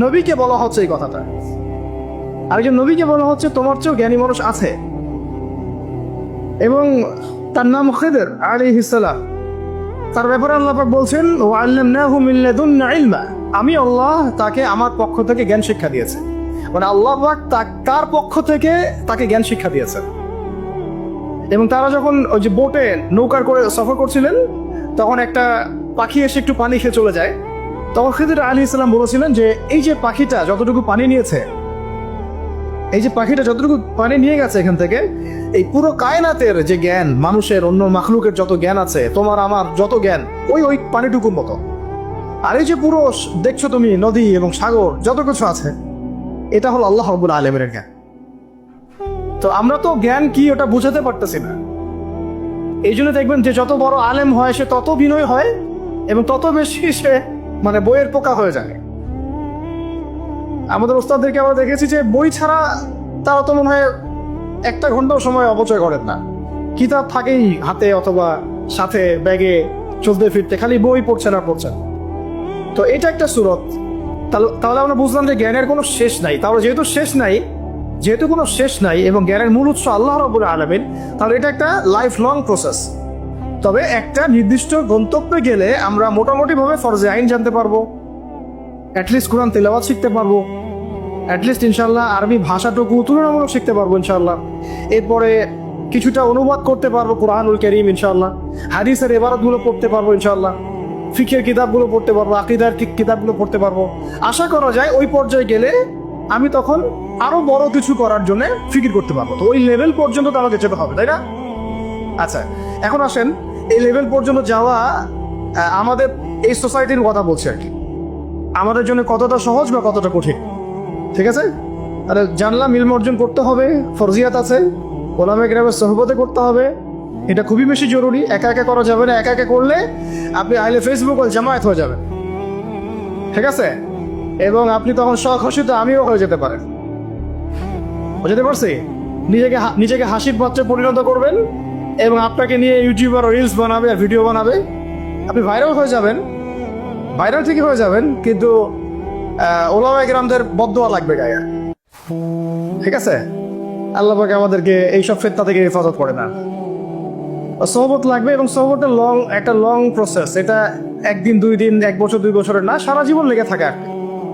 নবীকে বলা হচ্ছে এই কথাটা, আরেকজন নবীকে বলা হচ্ছে তোমার চেয়েও জ্ঞানী মানুষ আছে, এবং তার নাম খিদর আলাইহিস সালাম। তার ব্যাপারে আল্লাহ পাক বলছেন ওয়া আল্লামনাহু মিন লাদুন্না ইলমা, আমি আল্লাহ তাকে আমার পক্ষ থেকে জ্ঞান শিক্ষা দিয়েছে। মানে আল্লাহ পাক তার পক্ষ থেকে তাকে জ্ঞান শিক্ষা দিয়েছেন। এবং তারা যখন ওই যে বোটে নৌকার করে সফর করছিলেন, তখন একটা পাখি এসে একটু পানি খেয়ে চলে যায়। তখন খিদর আলাইহিস সালাম বলেছিলেন যে এই যে পাখিটা যতটুকু পানি নিয়েছে, এই যে পাখিটা যতটুকু পানি নিয়ে গেছে এখান থেকে, এই পুরো কায়নাতের যে জ্ঞান, মানুষের অন্য মাখলুকের যত জ্ঞান আছে, তোমার আমার যত জ্ঞান, ওই পানিটুকুর মতো। আর এই যে পুরো দেখছো তুমি নদী এবং সাগর যত কিছু আছে, এটা হলো আল্লাহ রাব্বুল আলামিনের জ্ঞান। তো আমরা তো জ্ঞান কি ওটা বুঝাতে পারতেছি না। এই জন্য দেখবেন যে যত বড় আলেম হয় সে তত বিনয় হয় এবং তত বেশি সে মানে বইয়ের পোকা হয়ে যায়। আমাদের ওস্তাদদেরকে আমরা দেখেছি যে বই ছাড়া তারা তো মনে হয় 1 ঘন্টাও সময় অপচয় করেন না। কিতাব থাকেই হাতে অথবা সাথে ব্যাগে, চলতে ফিরতে খালি বই পড়ছেন আর পড়ছেন। তো এটা একটা সুরত। তাহলে আমরা বুঝলাম যে জ্ঞানের কোনো শেষ নাই। তাহলে যেহেতু কোনো শেষ নাই এবং জ্ঞানের মূল উৎস আল্লাহ রাব্বুল আলামিন, তাহলে এটা একটা লাইফ লং প্রসেস। তবে একটা নির্দিষ্ট গন্তব্যে গেলে আমরা মোটামুটিভাবে ফরজে আইন জানতে পারবো, অ্যাটলিস্ট কোরআন তেলাওয়াত শিখতে পারবো, অ্যাটলিস্ট ইনশাল্লাহ আরবি ভাষাটুকু তুলনামূলক শিখতে পারবো ইনশাল্লাহ। এরপরে কিছুটা অনুবাদ করতে পারবো কুরআনুল কারীম ইনশাল্লাহ, হাদিসের ইবারতগুলো পড়তে পারবো ইনশাল্লাহ, ফিকহের কিতাবগুলো পড়তে পারবো, আকীদার কিতাবগুলো পড়তে পারবো। আশা করা যায় ওই পর্যায়ে গেলে আমি তখন আরো বড় কিছু করার জন্য ফিকির করতে পারবো। তো ওই লেভেল পর্যন্ত তো আমাকে যেতে হবে, তাই না? আচ্ছা, এখন আসেন এই লেভেল পর্যন্ত যাওয়া আমাদের এই সোসাইটির কথা বলছে আর কি, আমাদের জন্য কতটা সহজ বা কতটা কঠিন। ঠিক আছে, তাহলে জানলাম ইলম অর্জন করতে হবে, ফরজিয়াত আছে, ওলামা কেরামের সোহবতে করতে হবে, এটা খুবই বেশি জরুরি। একা একা করা যাবে না, একা একা করলে আপনি আইলে ফেসবুক আর জামায়াত হয়ে যাবেন। ঠিক আছে, এবং আপনি তখন স্বঘোষিত আমিও হয়ে যেতে পারেন। বুঝতে পারছি? নিজেকে হাসির পাত্রে পরিণত করবেন এবং আপনাকে নিয়ে ইউটিউবার রিলস বানাবে আর ভিডিও বানাবে, আপনি ভাইরাল হয়ে যাবেন, ভাইরাল ঠিকই হয়ে যাবেন, কিন্তু ওলামা কেরামদের বদদোয়া লাগবে গায়ে। ঠিক আছে, আল্লাহ পাক আমাদেরকে এইসব ফিতনা থেকে হেফাজত করে না। সোহবত লাগবে, এবং সোহবতের একটা লং প্রসেস, এটা একদিন 2 দিন 1 বছর 2 বছরের না, সারা জীবন লেগে থাকে।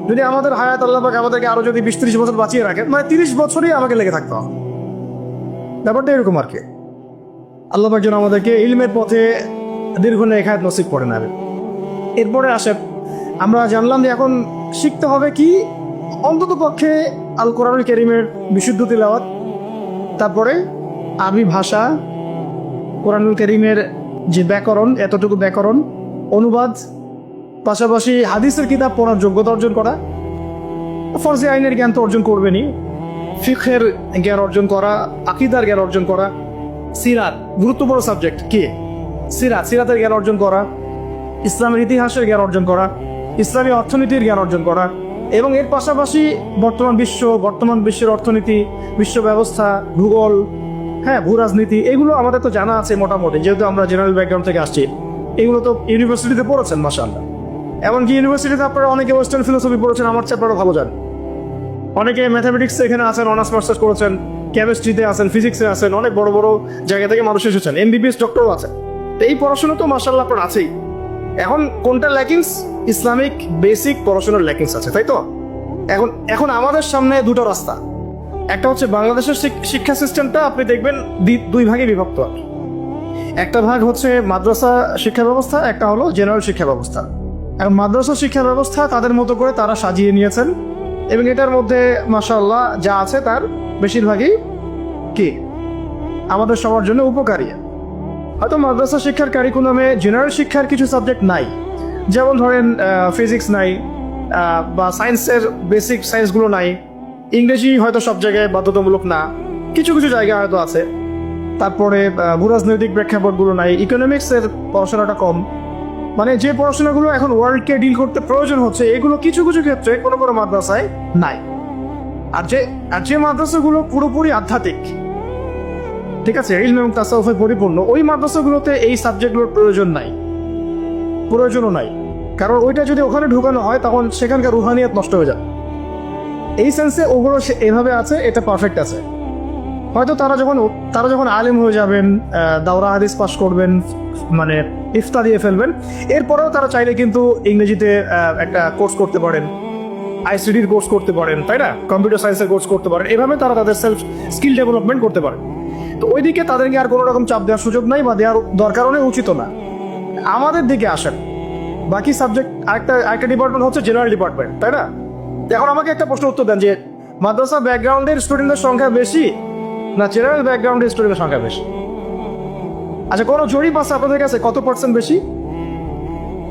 যদি আমাদের হায়াত আল্লাহ পাক আমাদেরকে আরো যদি 20-30 বছর বাঁচিয়ে রাখেন, মানে 30 বছরই আমাকে লেগে থাকতে হবে। ব্যাপারটা এরকম আর কি। আল্লাহ পাক যেন আমাদেরকে ইলমের পথে দীর্ঘদিন হায়াত নসিব করে নেবে। এরপরে আসে আমরা জানলাম যে এখন শিখতে হবে কি, অন্তত পক্ষে আল কোরআনুল কারীমের বিশুদ্ধ তিলাওয়াত, তারপরে আরবি ভাষা, কোরআনুল কারীমের যে ব্যাকরণ, এতটুকু ব্যাকরণ, অনুবাদ, পাশাপাশি হাদিসের কিতাব পড়ার যোগ্যতা অর্জন করা, ফরজে আইনের জ্ঞান তো অর্জন করবেনই, ফিকহের জ্ঞান অর্জন করা, আকীদার জ্ঞান অর্জন করা, সিরাত গুরুত্বপূর্ণ সাবজেক্ট কি, সিরাতের জ্ঞান অর্জন করা, ইসলামের ইতিহাসের জ্ঞান অর্জন করা, ইসলামী অর্থনীতির জ্ঞান অর্জন করা, এবং এর পাশাপাশি বর্তমান বিশ্বের অর্থনীতি, বিশ্ব ব্যবস্থা, ভূগোল, হ্যাঁ, ভূ রাজনীতি, এগুলো আমাদের তো জানা আছে মোটামুটি, যেহেতু আমরা জেনারেল ব্যাকগ্রাউন্ড থেকে আসছি। এগুলো তো ইউনিভার্সিটিতে পড়েছেন মাশাআল্লাহ। এমনকি ইউনিভার্সিটিতে আপনারা অনেকে ওয়েস্টার্ন ফিলোসফি পড়েছেন, আমার চেয়ে আপনারা ভালো জানেন। অনেকে ম্যাথামেটিক্স এখানে আছেন, অনার্স মাস্টার্স করেছেন, কেমিস্ট্রিতে আছেন, ফিজিক্সে আছেন, অনেক বড় বড় জায়গা থেকে মানুষ এসেছেন, এমবিবিএস ডক্টরও আছেন। তো এই পড়াশোনা তো মাশাআল্লাহ আপনার আছেই। এখন কোনটা ল্যাকিংস? ইসলামিক বেসিক পড়াশোনার ল্যাকিংস আছে, তাই তো? এখন আমাদের সামনে দুটো রাস্তা। একটা হচ্ছে বাংলাদেশের শিক্ষা সিস্টেমটা আপনি দেখবেন 2 ভাগে বিভক্ত। একটা ভাগ হচ্ছে মাদ্রাসা শিক্ষা ব্যবস্থা, একটা হলো জেনারেল শিক্ষা ব্যবস্থা। এখন মাদ্রাসা শিক্ষা ব্যবস্থা তাদের মতো করে তারা সাজিয়ে নিয়েছেন, এবং এটার মধ্যে মাশাআল্লাহ যা আছে তার বেশিরভাগই কি আমাদের সবার জন্য উপকারী। হয়তো মাদ্রাসা শিক্ষার কারিকুলামে জেনারেল শিক্ষার কিছু সাবজেক্ট নাই, যেমন ধরেন ফিজিক্স নাই, বা সায়েন্সের বেসিক সায়েন্সগুলো নাই, ইংরেজি হয়তো সব জায়গায় বাধ্যতামূলক না, কিছু কিছু জায়গায় হয়তো আছে, তারপরে ভূরাজনৈতিক প্রেক্ষাপটগুলো নাই, ইকোনমিক্সের পড়াশোনাটা কম, মানে যে পড়াশোনাগুলো এখন ওয়ার্ল্ডকে ডিল করতে প্রয়োজন হচ্ছে, এগুলো কিছু কিছু ক্ষেত্রে কোনো কোনো মাদ্রাসায় নাই। আর যে মাদ্রাসাগুলো পুরোপুরি আধ্যাত্মিক, ঠিক আছে, ইলম এবং তাসাউফে পরিপূর্ণ, ওই মাদ্রাসাগুলোতে এই সাবজেক্টগুলোর প্রয়োজনও নাই, কারণ ওইটা যদি ওখানে ঢুকানো হয় তখন সেখানকার রুহানিয়াত নষ্ট হয়ে যায়। এই সেন্সে ওগুলো এভাবে আছে, এটা পারফেক্ট আছে। হয়তো তারা যখন আলেম হয়ে যাবেন, দাওরা হাদিস পাশ করবেন, মানে ইফতা দিয়ে ফেলবেন, এরপরেও তারা চাইলে কিন্তু ইংরেজিতে একটা কোর্স করতে পারেন, আইসিডির কোর্স করতে পারেন, তাই না, কম্পিউটার সায়েন্সের কোর্স করতে পারেন, এভাবে তারা তাদের সেলফ স্কিল ডেভেলপমেন্ট করতে পারেন। তো ওইদিকে তাদেরকে আর কোনো রকম চাপ দেওয়ার সুযোগ নাই, বা দেওয়ার দরকারও নেই, উচিত না। আমাদের দিকে আসেন, বাকি সাবজেক্ট আরেকটা ডিপার্টমেন্ট হচ্ছে জেনারেল ডিপার্টমেন্ট, তাই না? এখন আমাকে একটা প্রশ্ন উত্তর দেন যে মাদ্রাসা ব্যাকগ্রাউন্ডের স্টুডেন্টের সংখ্যা বেশি না জেনারেল ব্যাকগ্রাউন্ডের স্টুডেন্টের সংখ্যা বেশি? আচ্ছা, কোনো জরিপ আছে আপনাদের কাছে কত পার্সেন্ট বেশি?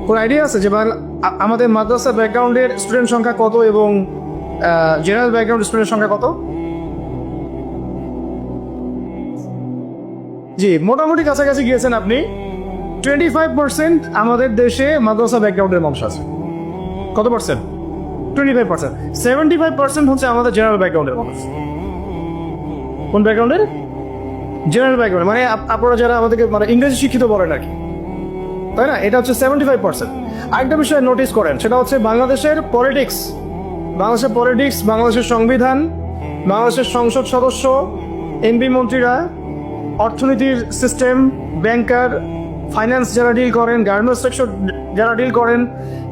কোন আইডিয়া আছে যে আমাদের মাদ্রাসা ব্যাকগ্রাউন্ডের স্টুডেন্ট সংখ্যা কত এবং জেনারেল ব্যাকগ্রাউন্ড স্টুডেন্টের সংখ্যা কত? জি, মোটামুটি কাছাকাছি গিয়েছেন আপনি। 25% আমাদের দেশে মাদ্রাসা ব্যাকগ্রাউন্ডের মানুষ আছে। কত পার্সেন্ট? 25%। 75% হচ্ছে আমাদের জেনারেল ব্যাকগ্রাউন্ডের মানুষ। কোন ব্যাকগ্রাউন্ডের? জেনারেল ব্যাকগ্রাউন্ড, মানে আপনারা যারা আমাদেরকে মানে ইংরেজি শিক্ষিত বলেন আর কি, তাই না? এটা হচ্ছে 75%। আরেকটা বিষয় নোটিস করেন, সেটা হচ্ছে বাংলাদেশের পলিটিক্স, বাংলাদেশের সংবিধান, বাংলাদেশের সংসদ সদস্য, এমপি মন্ত্রীরা, অর্থনীতির সিস্টেম, ব্যাংকার, ফাইন্যান্স যারা ডিল করেন, গার্মেন্টস সেক্টর যারা ডিল করেন,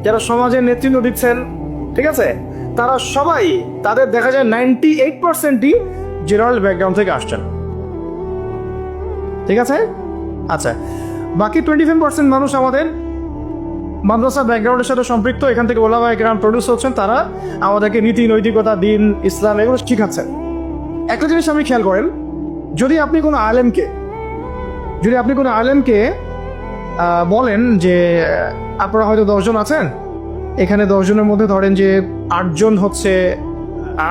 যারা সমাজের নেতৃত্ব দিচ্ছেন, ঠিক আছে, তারা সবাই, তাদের দেখা যায় 98%ই জেনারেল ব্যাকগ্রাউন্ড থেকে আসছেন। ঠিক আছে? আচ্ছা, বাকি 25% মানুষ আমাদের মাদ্রাসা ব্যাকগ্রাউন্ডের সাথে সম্পৃক্ত, এখান থেকে ওলামা কেরাম প্রডিউস হচ্ছেন, তারা আমাদেরকে নীতি, নৈতিকতা, দিন, ইসলাম এগুলো শিখাচ্ছেন। একটা জিনিস আপনি খেয়াল করেন, যদি আপনি কোনো আলেমকে যদি আপনি কোনো আলেমকে বলেন যে আপনারা হয়তো 10 জন আছেন, এখানে 10 জনের মধ্যে ধরেন যে 8 জন হচ্ছে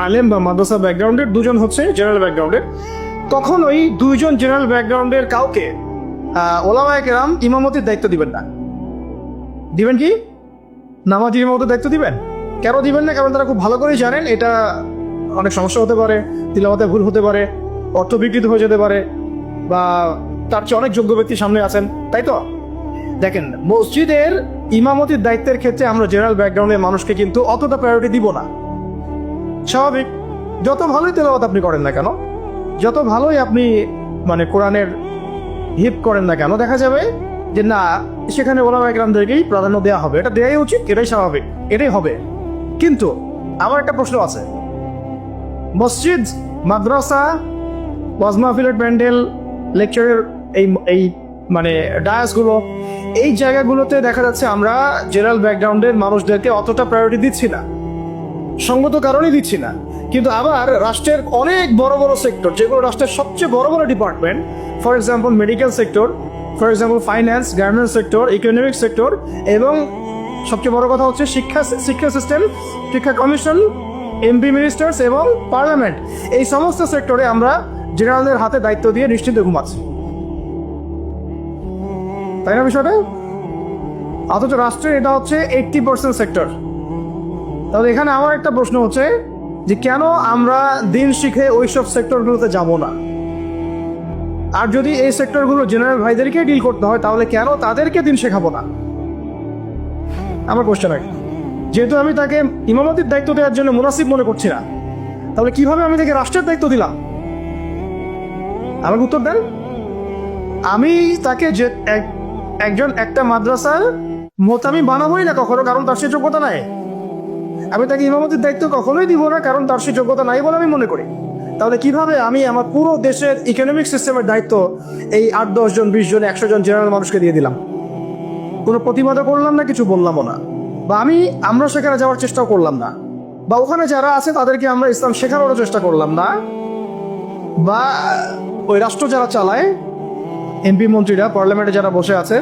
আলেম বা মাদ্রাসা ব্যাকগ্রাউন্ডের, 2 জন হচ্ছে জেনারেল ব্যাকগ্রাউন্ডের, তখন ওই 2 জন জেনারেল ব্যাকগ্রাউন্ডের কাউকে ওলামায়ে কেরাম ইমামতির দায়িত্ব দিবেন না। দিবেন কি? নামাজি ইমামতির দায়িত্ব দিবেন? কেন দিবেন না? কারণ তারা খুব ভালো করেই জানেন এটা অনেক সমস্যা হতে পারে, তিলাওয়াতে ভুল হতে পারে, অর্থ বিকৃত হয়ে যেতে পারে, বা তার চেয়ে অনেক যোগ্য ব্যক্তি সামনে আছেন, তাই তো? দেখেন, মসজিদের ইমামতির দায়িত্বের ক্ষেত্রে আমরা জেনারেল ব্যাকগ্রাউন্ডের মানুষকে কিন্তু অতটা প্রায়োরিটি দিব না। স্বাভাবিক, যত ভালোই তেলাওয়াত আপনি করেন না কেন, যত ভালোই আপনি মানে কোরআনের হিপ করেন না কেন, দেখা যাবে যে না, সেখানে ওলামায়ে কেরামদেরকেই প্রাধান্য দেওয়া হবে। এটা দেওয়াই উচিত, এটাই স্বাভাবিক, এটাই হবে। কিন্তু আমার একটা প্রশ্ন আছে, মসজিদ, মাদ্রাসা, ওয়াজ মাহফিলের প্যান্ডেল, লেকচারের এই মানে ডায়াসগুলো, এই জায়গাগুলোতে দেখা যাচ্ছে আমরা জেনারেল ব্যাকগ্রাউন্ডের মানুষদেরকে অতটা প্রায়োরিটি দিচ্ছি না, সঙ্গত কারণেই দিচ্ছি না। কিন্তু আবার রাষ্ট্রের অনেক বড় বড় সেক্টর, যেগুলো রাষ্ট্রের সবচেয়ে বড় বড় department, for example medical sector, for example finance, garments sector, economic sector, এবং সবচেয়ে বড় কথা হচ্ছে শিক্ষা সিস্টেম, শিক্ষা কমিশন, এমপি মিনিস্টার্স এবং পার্লামেন্ট, এই সমস্ত সেক্টরে আমরা জেনারেলদের হাতে দায়িত্ব দিয়ে নিশ্চিন্তে ঘুমাচ্ছি, তাই না বিষয়টা? অথচ রাষ্ট্রের এটা হচ্ছে 80% সেক্টর। তাহলে এখানে আমার একটা প্রশ্ন হচ্ছে যে কেন আমরা দিন শিখে ওইসব সেক্টরগুলোতে যাব না? আর যদি এই সেক্টরগুলো জেনারেল ভাইদেরকে ডিল করতে হয়, তাহলে কেন তাদেরকে দিন শেখাবো না? আমার কোশ্চেন আছে। যেহেতু আমি তাকে ইমামতির দায়িত্ব দেওয়ার জন্য মুনাসিব মনে করছি না, তাহলে কিভাবে আমি তাকে রাষ্ট্রের দায়িত্ব দিলাম? আমাকে উত্তর দেন। আমি তাকে যে একটা মাদ্রাসার মোতামি বানাবোই না কখনো, কারণ তার সে যোগ্যতা নাই। আমি তাকে ইমামতির দায়িত্ব কখনোই দিব না, কারণ তার সে যোগ্যতা নাই বলে আমি মনে করি। তাহলে কিভাবে আমি আমার পুরো দেশের ইকোনমিক সিস্টেমের দায়িত্ব এই 8-10 জন, 20 জন, 100 জন জেনারেল মানুষকে দিয়ে দিলাম? কোনো প্রতিবাদও করলাম না, কিছু বললামও না, বা আমরা সেখানে যাওয়ার চেষ্টাও করলাম না, বা ওখানে যারা আছে তাদেরকে আমরা ইসলাম শেখানোরও চেষ্টা করলাম না, বা ওই রাষ্ট্র যারা চালায়, এমপি মন্ত্রীরা, পার্লামেন্টে যারা বসে আছে,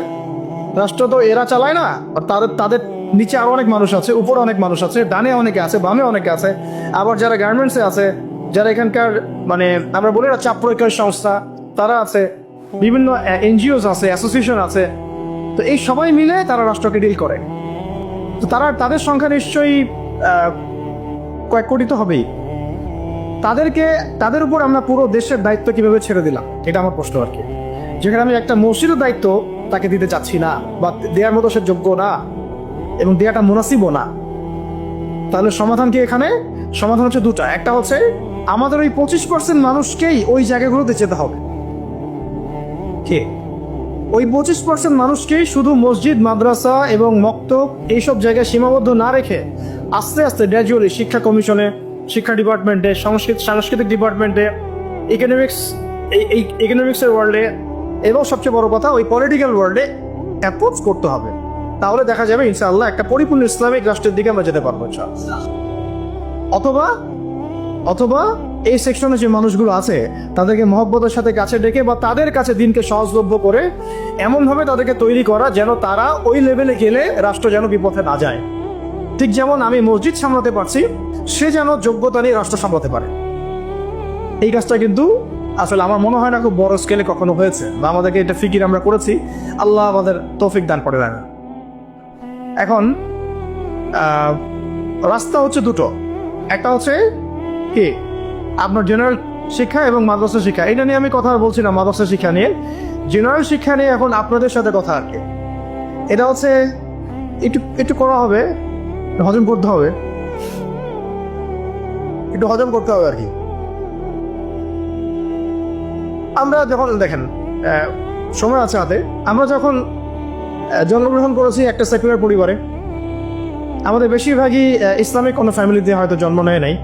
রাষ্ট্র তো এরা চালায় না, আর তাদের নিচে আরো অনেক মানুষ আছে, উপরে অনেক মানুষ আছে, ডানে অনেকে আছে, বামে অনেকে আছে, আবার যারা গার্মেন্টসে আছে, যারা এখানকার মানে আমরা বলি না চাপ প্রয়োগকারী সংস্থা, তারা আছে, বিভিন্ন এনজিওস আছে, অ্যাসোসিয়েশন আছে। তো এই সবাই মিলে তারা রাষ্ট্রকে ডিল করে। তো তাদের সংখ্যা নিশ্চয়ই কয়েক কোটি তো হবেই। তাদের উপর আমরা পুরো দেশের দায়িত্ব কিভাবে ছেড়ে দিলাম, এটা আমার প্রশ্ন আর কি। যেখানে আমি একটা মসজিদের দায়িত্ব তাকে দিতে চাচ্ছি না, বা দেওয়ার মতো সে যোগ্য না, এবং দেওয়াটা মুনাসিবও না। তাহলে সমাধান কি এখানে? সমাধান হচ্ছে দুটা। একটা হচ্ছে আমাদের ওই 25% মানুষকেই ওই জায়গাগুলোতে যেতে হবে। কে? ওই 25% মানুষকেই শুধু মসজিদ, মাদ্রাসা এবং মক্তব এইসব জায়গায় সীমাবদ্ধ না রেখে আস্তে আস্তে গ্র্যাজুয়ালি শিক্ষা কমিশনে, শিক্ষা ডিপার্টমেন্টে, সাংস্কৃতিক ডিপার্টমেন্টে, ইকোনমিক্সের ওয়ার্ল্ডে, এবং সবচেয়ে বড় কথা ওই পলিটিক্যাল ওয়ার্ল্ডে অ্যাপ্রোচ করতে হবে। তাহলে দেখা যাবে ইনশাআল্লাহ একটা পরিপূর্ণ ইসলামিক রাষ্ট্রের দিকে আমরা যেতে পারবো। অথবা এই সেকশনে যে মানুষগুলো আছে তাদেরকে মহব্বতের সাথে কাছে ডেকে, বা তাদের কাছে দিনকে সহজলভ্য করে এমনভাবে তাদেরকে তৈরি করা যেন তারা ওই লেভেলে গেলে রাষ্ট্র যেন বিপথে না যায়। ঠিক যেমন আমি মসজিদ সামলাতে পারছি, সে যেন যোগ্যতা নিয়ে রাষ্ট্র সামলাতে পারে। এই কাজটা কিন্তু আসলে আমার মনে হয় না খুব বড় স্কেলে কখনো হয়েছে, বা আমাদেরকে এটা ফিকির আমরা করেছি। আল্লাহ আমাদের তৌফিক দান করে দেন। এখন রাস্তা হচ্ছে দুটো। একটা হচ্ছে কি আপনার জেনারেল শিক্ষা এবং মাদ্রাসা শিক্ষা, এটা নিয়ে আমি কথা বলছি না। মাদ্রাসা শিক্ষা নিয়ে, জেনারেল শিক্ষা নিয়ে এখন আপনাদের সাথে কথা আর কি। এটা হচ্ছে একটু করা হবে, হজম করতে হবে, একটু হজম করতে হবে আর কি। আমরা যখন দেখেন সময় আছে হাতে, আমরা যখন জন্মগ্রহণ করেছি একটা সেকুলার পরিবারে, আমাদের বেশিরভাগই ইসলামিক কোনো ফ্যামিলিতে হয়তো জন্ম নেয় নাই।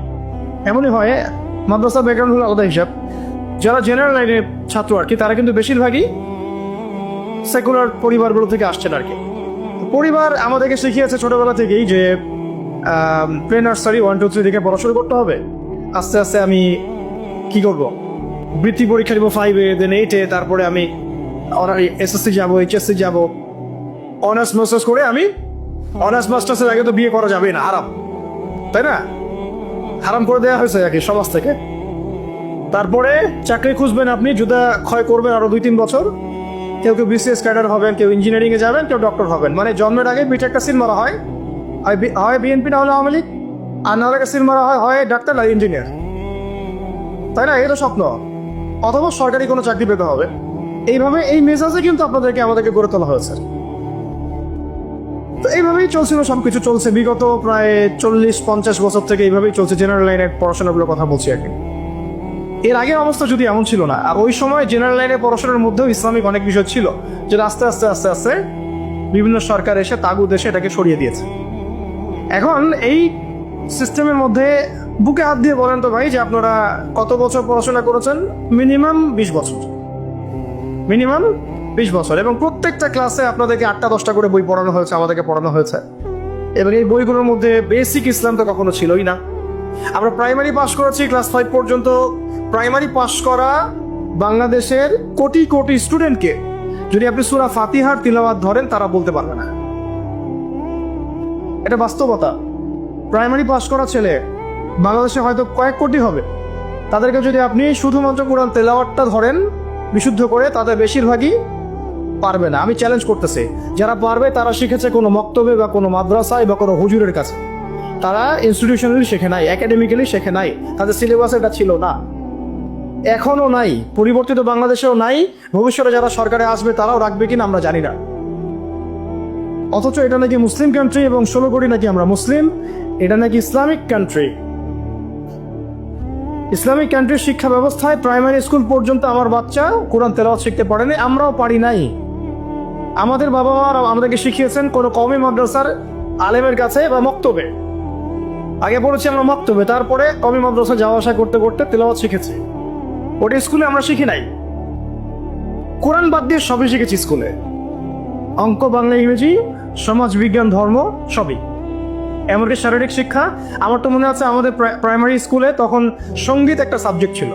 এমনই হয়, মাদ্রাসা ব্যাকগ্রাউন্ড হলো আলাদা হিসাব। যারা জেনারেল লাইনের ছাত্র আর কি, তারা কিন্তু বেশিরভাগই সেকুলার পরিবারগুলো থেকে আসছেন আর কি। পরিবার আমাদেরকে শিখিয়েছে ছোটবেলা থেকেই যে প্রে নার্সারি 1, 2, 3 থেকে পড়াশোনা করতে হবে। আস্তে আস্তে আমি কি করব, বৃত্তি পরীক্ষা দিব 5-এ, দেন 8-এ, তারপরে আমি এসএসসি যাবো, এইচএসসি যাবো, অনার্স মাস্টার্স করে আমি অনার্স মাস্টার্সের আগে তো বিয়ে করা যাবে না, হারাম, তাই না? হারাম করে দেওয়া হয়েছে আর কি সমাজ থেকে। তারপরে চাকরি খুঁজবেন, আপনি জুতা ক্ষয় করবেন আরো 2-3 বছর। কেউ কেউ বিসিএস ক্যাডার হবেন, কেউ ইঞ্জিনিয়ারিং এ যাবেন, কেউ ডক্টর হবেন। মানে জন্মের আগে পিঠে একটা সিল মারা হয়, হয় বিএনপি না হলে আওয়ামী লীগ, আর না হলে একটা সিল মারা হয় ডাক্তার আর ইঞ্জিনিয়ার, তাই না? এটা স্বপ্ন। অথবা সরকারি কোনো চাকরি পেতে হবে। এইভাবে এই মেজাজে কিন্তু আমাদেরকে গড়ে তোলা হয়েছে। তো এইভাবেই চলছিল, সবকিছু চলছে বিগত প্রায় 40-50 বছর থেকে এইভাবেই চলছে। জেনারেল লাইনের পড়াশোনাগুলোর কথা বলছি আর কি। এর আগের অবস্থা যদি এমন ছিল না, আর ওই সময় জেনারেল লাইনের পড়াশোনার মধ্যেও ইসলামিক অনেক বিষয় ছিল, যেটা আস্তে আস্তে আস্তে আস্তে বিভিন্ন সরকার এসে তাগুদ এসে এটাকে সরিয়ে দিয়েছে। এখন এই সিস্টেমের মধ্যে বুকে হাত দিয়ে বলেন তো ভাই, যে আপনারা কত বছর পড়াশোনা করেছেন? মিনিমাম 20 বছর, মিনিমাম 20 বছর। এবং প্রত্যেকটা ক্লাসে আপনাদেরকে 8টা-10টা করে বই পড়ানো হয়েছে, আমাদেরকে পড়ানো হয়েছে। এবং এই বইগুলোর মধ্যে বেসিক ইসলাম তো কখনো ছিলই না। আমরা প্রাইমারি পাস করেছি, ক্লাস 5 পর্যন্ত। প্রাইমারি পাস করা বাংলাদেশের কোটি কোটি স্টুডেন্টকে যদি আপনি সূরা ফাতিহার তিলাওয়াত ধরেন, তারা বলতে পারবে না। এটা বাস্তবতা। প্রাইমারি পাস করা ছেলে বাংলাদেশে হয়তো কয়েক কোটি হবে, তাদেরকে যদি আপনি শুধুমাত্র কোরআন তেলাওয়াতটা ধরেন বিশুদ্ধ করে, তাদের বেশিরভাগই পারবে না। আমি চ্যালেঞ্জ করতেছি, যারা পারবে তারা শিখেছে কোনো মক্তবে বা কোনো মাদ্রাসায় বা কোনো হুজুরের কাছে। তারা ইনস্টিটিউশনালি শেখে নাই, একাডেমিক্যালি শেখে নাই, তাদের সিলেবাসে এটা ছিল না, এখনো নাই, পরিবর্তিত বাংলাদেশেও নাই। ভবিষ্যতে যারা সরকারে আসবে তারাও রাখবে কিনা আমরা জানি না। অথচ এটা নাকি মুসলিম কান্ট্রি, এবং 16 কোটি নাকি আমরা মুসলিম। এটা নাকি ইসলামিক কান্ট্রি। ইসলামিক কান্ট্রির শিক্ষা ব্যবস্থায় প্রাইমারি স্কুল পর্যন্ত আমার বাচ্চা কোরআন তেলাওয়াত শিখতে পারেনি, আমরাও পারি নাই। আমাদের বাবা মা আমাদেরকে শিখিয়েছেন কোনো কওমি মাদ্রাসার আলেমের কাছে বা মক্তবে। আগে পড়েছি আমরা মক্তবে, তারপরে কওমি মাদ্রাসা যাওয়া আসা করতে করতে তেলাওয়াত শিখেছি। ওটা স্কুলে আমরা শিখি নাই। কোরআন বাদ দিয়ে সবই শিখেছি স্কুলে, অঙ্ক, বাংলা, ইংরেজি, সমাজ বিজ্ঞান, ধর্ম, সবই। এমনকি শারীরিক শিক্ষা। আমার তো মনে আছে আমাদের প্রাইমারি স্কুলে তখন সঙ্গীত একটা সাবজেক্ট ছিল,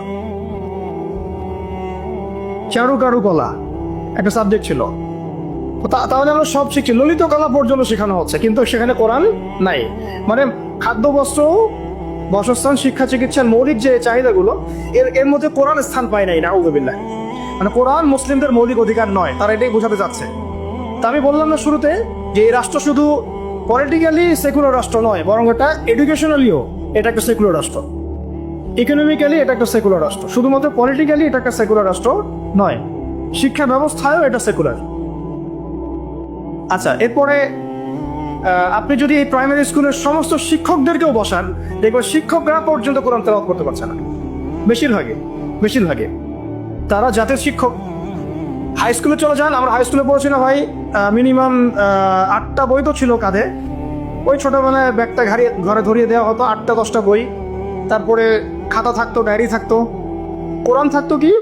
চারুকারুকলা একটা সাবজেক্ট ছিল। তাহলে আমরা সব শিখছি, ললিত কলা পর্যন্ত শেখানো হচ্ছে, কিন্তু সেখানে কোরআন নাই। মানে খাদ্য, বস্ত্র, বাসস্থান, শিক্ষা, চিকিৎসার মৌলিক যে চাহিদাগুলো, এর মধ্যে কোরআন স্থান পায় নাই, নাউযুবিল্লাহ। মানে কোরআন মুসলিমদের মৌলিক অধিকার নয়, তারা এটাই বোঝাতে চাচ্ছে। তা আমি বললাম না শুরুতে যে এই রাষ্ট্র শুধু পলিটিক্যালি সেকুলার রাষ্ট্র নয়, বরং এটা এডুকেশনালিও এটা একটা সেকুলার রাষ্ট্র, ইকোনমিক্যালি এটা একটা সেকুলার রাষ্ট্র। শুধুমাত্র পলিটিক্যালি এটা একটা সেকুলার রাষ্ট্র নয়, শিক্ষা ব্যবস্থায়ও এটা সেকুলার। আচ্ছা, এরপরে আপনি যদি এই প্রাইমারি স্কুলের সমস্ত শিক্ষকদেরকেও বসান, দেখবেন শিক্ষকরা পর্যন্ত কোরআন তেলাওয়াত করতে পারছে না। বেশিরভাগে তারা জাতের শিক্ষক। হাই স্কুলে চলে যান, আমরা হাই স্কুলে পড়েছি না ভাই, মিনিমাম 8টা বই তো ছিল কাঁধে। ওই ছোটবেলায় ব্যাগটা ঘরে ধরিয়ে দেওয়া হতো, 8টা-10টা বই। তারপরে খাতা থাকতো, ডায়েরি থাকতো, কোরআন থাকতো। কি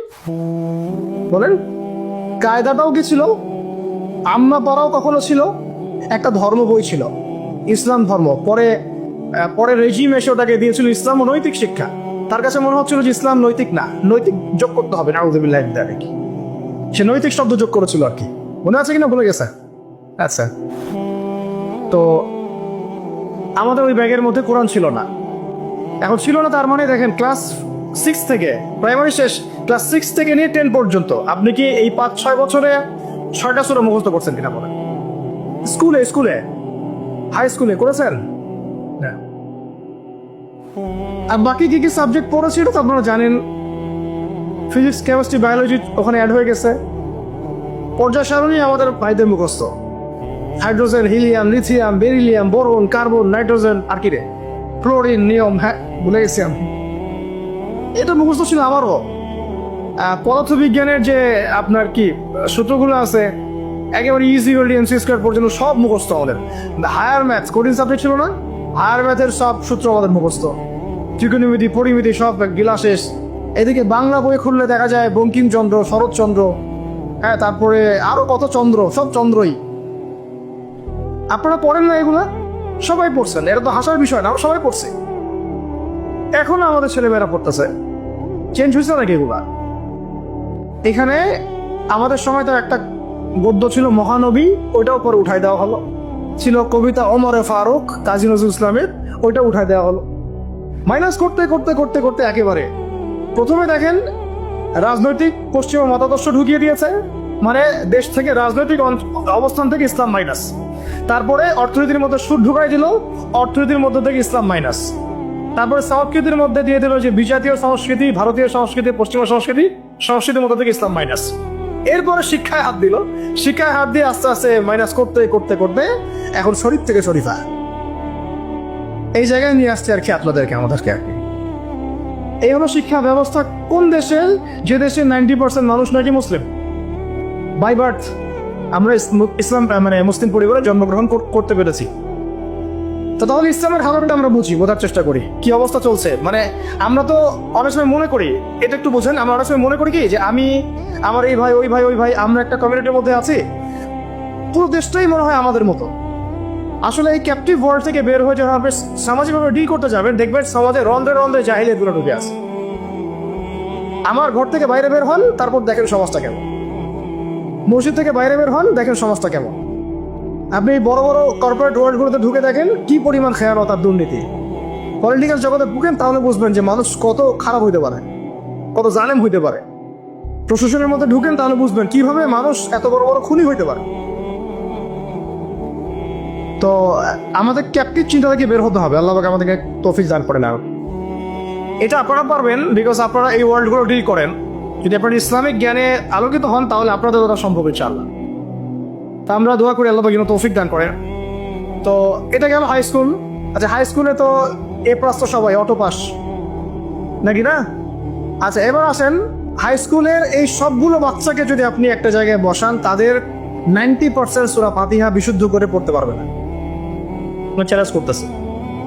বলেন? কায়দাটাও কি ছিল? আম্মা পড়াও কখনো ছিল। একটা ধর্ম বই ছিল, ইসলাম ধর্ম। পরে রেজিম এসে ওটাকে দিয়েছিল ইসলাম ও নৈতিক শিক্ষা। তার কাছে মনে হচ্ছিল যে ইসলাম নৈতিক না, নৈতিক যোগ করতে হবে, নাউযুবিল্লাহ। সে নৈতিক শব্দ যোগ করেছিল আর কি। মনে আছে কিনা ভুলে গেছে? আচ্ছা, তো আমাদের ওই ব্যাগের মধ্যে কোরআন ছিল না। এখন ছিল না তার মানে দেখেন, ক্লাস 6 থেকে, প্রাইমারি শেষ, ক্লাস 6 থেকে নিয়ে 10 পর্যন্ত আপনি কি এই 5-6 বছরে 6টা সূরা মুখস্থ করছেন কিনা বলেন? স্কুলে হাই স্কুলে করেছেন না? আর বাকি কি কি সাবজেক্ট পড়েছি এটা তো আপনারা জানেন। ফিজিক্স, কেমিস্ট্রি, বায়োলজি ওখানে অ্যাড হয়ে গেছে। পর্যায় সারণী আমাদের ভাইদের মুখস্থ। Hydrogen, helium, lithium, beryllium, boron, carbon, nitrogen, আর কি রে, ফ্লোরিন, নিয়ম, হ্যাঁ ভুলে গেছি আমি। এটা মুখস্থ ছিল আমারও। পদার্থবিজ্ঞানের যে আপনার কি সূত্রগুলো আছে, একেবারে ইজি এমসি স্কোয়ার পর্যন্ত সব মুখস্থ আমাদের। হায়ার ম্যাথস, কঠিন সাবজেক্ট ছিল না, হায়ার ম্যাথের সব সূত্র আমাদের মুখস্থ। ত্রিকোণমিতি, পরিমিতি সব গিলা শেষ। এদিকে বাংলা বই খুললে দেখা যায় বঙ্কিমচন্দ্র, শরৎচন্দ্র, হ্যাঁ, তারপরে আরো কত চন্দ্র, সব চন্দ্রই। আপনারা পড়েন না এগুলা? সবাই পড়ছেন, এটা তো হাসার বিষয় না, সবাই পড়ছে। এখন আমাদের ছেলেমেয়েরা পড়তেছে। চেঞ্জ হয়েছে নাকি এগুলা? এখানে আমাদের সময় তো একটা গদ্য ছিল মহানবী, ওইটাও পরে উঠাই দেওয়া হলো। ছিল কবিতা ওমরে ফারুক কাজী নজরুল ইসলামের, ওইটা উঠাই দেওয়া হলো। মাইনাস করতে করতে করতে করতে একেবারে প্রথমে দেখেন রাজনৈতিক পশ্চিমা মতাদর্শ ঢুকিয়ে দিয়েছে, মানে দেশ থেকে রাজনৈতিক অবস্থান থেকে ইসলাম মাইনাস। তারপরে অর্থনীতির মধ্যে সুদ ঢুকাই দিল, অর্থনীতির মধ্যে থেকে ইসলাম মাইনাস। তারপরে সংস্কৃতির মধ্যে দিয়ে দিল যে বিজাতীয় সংস্কৃতি, ভারতীয় সংস্কৃতি, পশ্চিমা সংস্কৃতি, সংস্কৃতির মধ্যে থেকে ইসলাম মাইনাস। এরপরে শিক্ষায় হাত দিল, শিক্ষায় হাত দিয়ে আস্তে আস্তে মাইনাস করতে করতে করতে এখন শরীফ থেকে শরীফা এই জায়গায় নিয়ে আসছে আর কি আপনাদেরকে, আমাদেরকে আর কি। এই হলো শিক্ষা ব্যবস্থা কোন দেশে, যে দেশে 90% মানুষ নাকি মুসলিম বাই বার্থ। আমরা ইসলাম মানে মুসলিম পরিবারে জন্মগ্রহণ করতে পেরেছি। তো তাহলে ইসলামের হালতটা আমরা বুঝি, বোঝার চেষ্টা করি কি অবস্থা চলছে। মানে আমরা তো অনেক সময় মনে করি, এটা একটু বোঝেন, আমরা অনেক সময় মনে করি কি যে আমি, আমার এই ভাই, ওই ভাই, ওই ভাই, আমরা একটা কমিউনিটির মধ্যে আছি, পুরো দেশটাই মনে হয় আমাদের মতো। আসলে এই ক্যাপটিভ ওয়ার্ল্ড থেকে বের হয়ে যখন আপনি সামাজিকভাবে ডিল করতে যাবেন, দেখবেন সমাজে রন্ধ্রে রন্ধ্রে জাহিলিয়াতগুলো ঢুকে আছে। আমার ঘর থেকে বাইরে বের হন, তারপর দেখেন সমাজটা কেমন। মসজিদ থেকে বাইরে বের হন, দেখেন সমাজটা কেমন। আপনি বড় বড় কর্পোরেট ওয়ার্ল্ডগুলোতে ঢুকে দেখেন কি পরিমাণ খেয়ানত আর দুর্নীতি। পলিটিক্যাল জগতে ঢুকেন, তাহলে বুঝবেন যে মানুষ কত খারাপ হইতে পারে, কত জালেম হইতে পারে। প্রশাসনের মধ্যে ঢুকেন, তাহলে বুঝবেন কিভাবে মানুষ এত বড় বড় খুনি হইতে পারে। তো আমাদের ক্যাপটিভ চিন্তা থেকে বের হতে হবে। আল্লাহ পাক আমাদেরকে তৌফিক দান করেন। আর এটা আপনারা পারবেন, বিকজ আপনারা এই ওয়ার্ল্ডগুলো ডিল করেন। যদি আপনারা ইসলামিক জ্ঞানে আলোকিত হন, তাহলে আপনাদের দ্বারা সম্ভব ইনশাআল্লাহ। তা আমরা দোয়া করি আল্লাহ পাক যেন তৌফিক দান করেন। তো এটা গেল হাই স্কুল। আচ্ছা, হাই স্কুলে তো এ প্লাস তো সবাই অটো পাস নাকি না? আচ্ছা, এবার আসেন হাই স্কুলের এই সবগুলো বাচ্চাকে যদি আপনি একটা জায়গায় বসান, তাদের 90% সূরা ফাতিহা বিশুদ্ধ করে পড়তে পারবে না। চ্যালেঞ্জ করতেছে,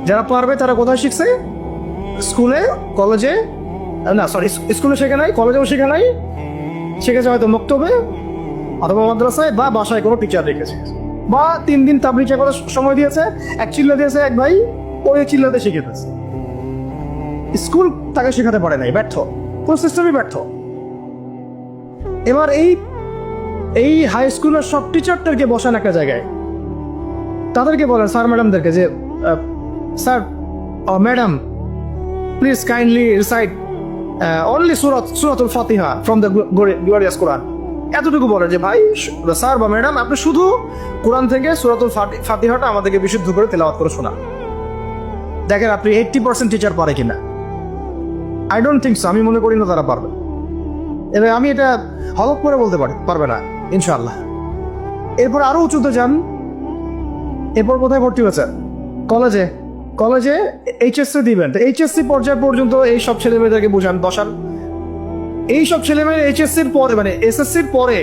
যারা পারবে তারা কোথায় শিখছে? স্কুলে, কলেজে, না সরি, স্কুলে শেখে নাই, কলেজেও শেখে নাই, শিখেছে হয়তো মক্তবে অথবা মাদ্রাসায় বা বাসায় কোনো টিচার রেখেছে, বা 3 দিন তাবলিগ করার সময় দিয়েছে, এক চিল্লা দিয়েছে এক ভাই, ওই চিল্লাতে শিখেছে। স্কুল তাকে শেখাতে পারে নাই, ব্যর্থ, পুরো সিস্টেমই ব্যর্থ। এবার এই হাই স্কুলের সব টিচারদেরকে বসান একটা জায়গায়, তাদেরকে বলেন স্যার ম্যাডামদেরকে যে sir madam please kindly recite only সূরাতুল ফাতিহা ফ্রম দ্য গ্লোরিয়াস কোরআন। এতটুকু বলে যে ভাই স্যার বা ম্যাডাম, আপনি শুধু কোরআন থেকে সূরাতুল ফাতিহাটা আমাদেরকে বিশুদ্ধ করে তেলাওয়াত করে শোনান। দেখেন আপনি 80% টিচার পারে কিনা। আই ডোন্ট থিঙ্ক সো, আমি মনে করি না তারা পারবে। এবার আমি এটা হলফ করে বলতে পারবে না ইনশাআল্লাহ। এরপর আরো উঁচুতে যান, এরপর কোথায় ভর্তি হয়েছে? কলেজে। কলেজে এইচএসসি দিবেন, তো এইচএসসি পর্যায় পর্যন্ত এই সব ছেলে মেয়েদেরকে বুঝান, বসান। এই সব ছেলে মেয়ে এইচএসসির পরে, মানে এসএসসির পরে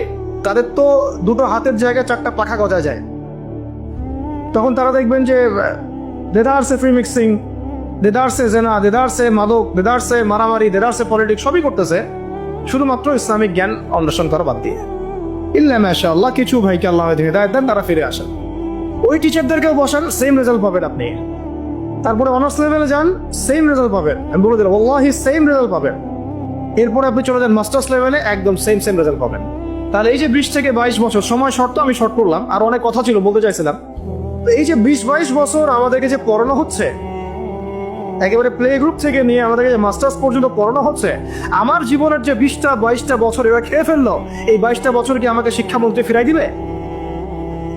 তাদের তো দুটো হাতের জায়গায় 4টা পাখা গজা যায়। তখন তারা দেখবেন যে দেদারসে ফ্রি মিক্সিং, দেদারসে জেনা, দেদারসে মাদক, দেদারসে মারামারি, দেদারসে পলিটিক্স সবই করতেছে, শুধুমাত্র ইসলামিক জ্ঞান অন্বেষণ করা বাদ দিয়ে। ইল্লা মাশাআল্লাহ, কিছু ভাইকে আল্লাহ হিদায়াত দেন, তারা ফিরে আসেন। ওই টিচারদেরকেও বসান, সেম রেজাল্ট পাবেন আপনি। তারপরে অনার্স লেভেলে যান, সেম রেজাল্ট পাবেন, আমি বলে দিলাম ওয়াল্লাহি সেম রেজাল্ট পাবেন। এরপরে আপনি চলে যান মাস্টার্স লেভেলে, একদম সেম রেজাল্ট পাবেন। তাহলে এই যে 20 থেকে 22 বছর সময় শর্ত, আমি শর্ট করলাম, আর অনেক কথা ছিল বলতে চাইছিলাম। তো এই যে 20-22 বছর আমাদেরকে যে পড়ানো হচ্ছে, একেবারে প্লে গ্রুপ থেকে নিয়ে আমাদেরকে যে মাস্টার্স পর্যন্ত পড়ানো হচ্ছে, আমার জীবনের যে 20-22টা বছর এবার খেয়ে ফেললো, এই 22টা বছর কি আমাকে শিক্ষামন্ত্রী ফিরাই দিবে?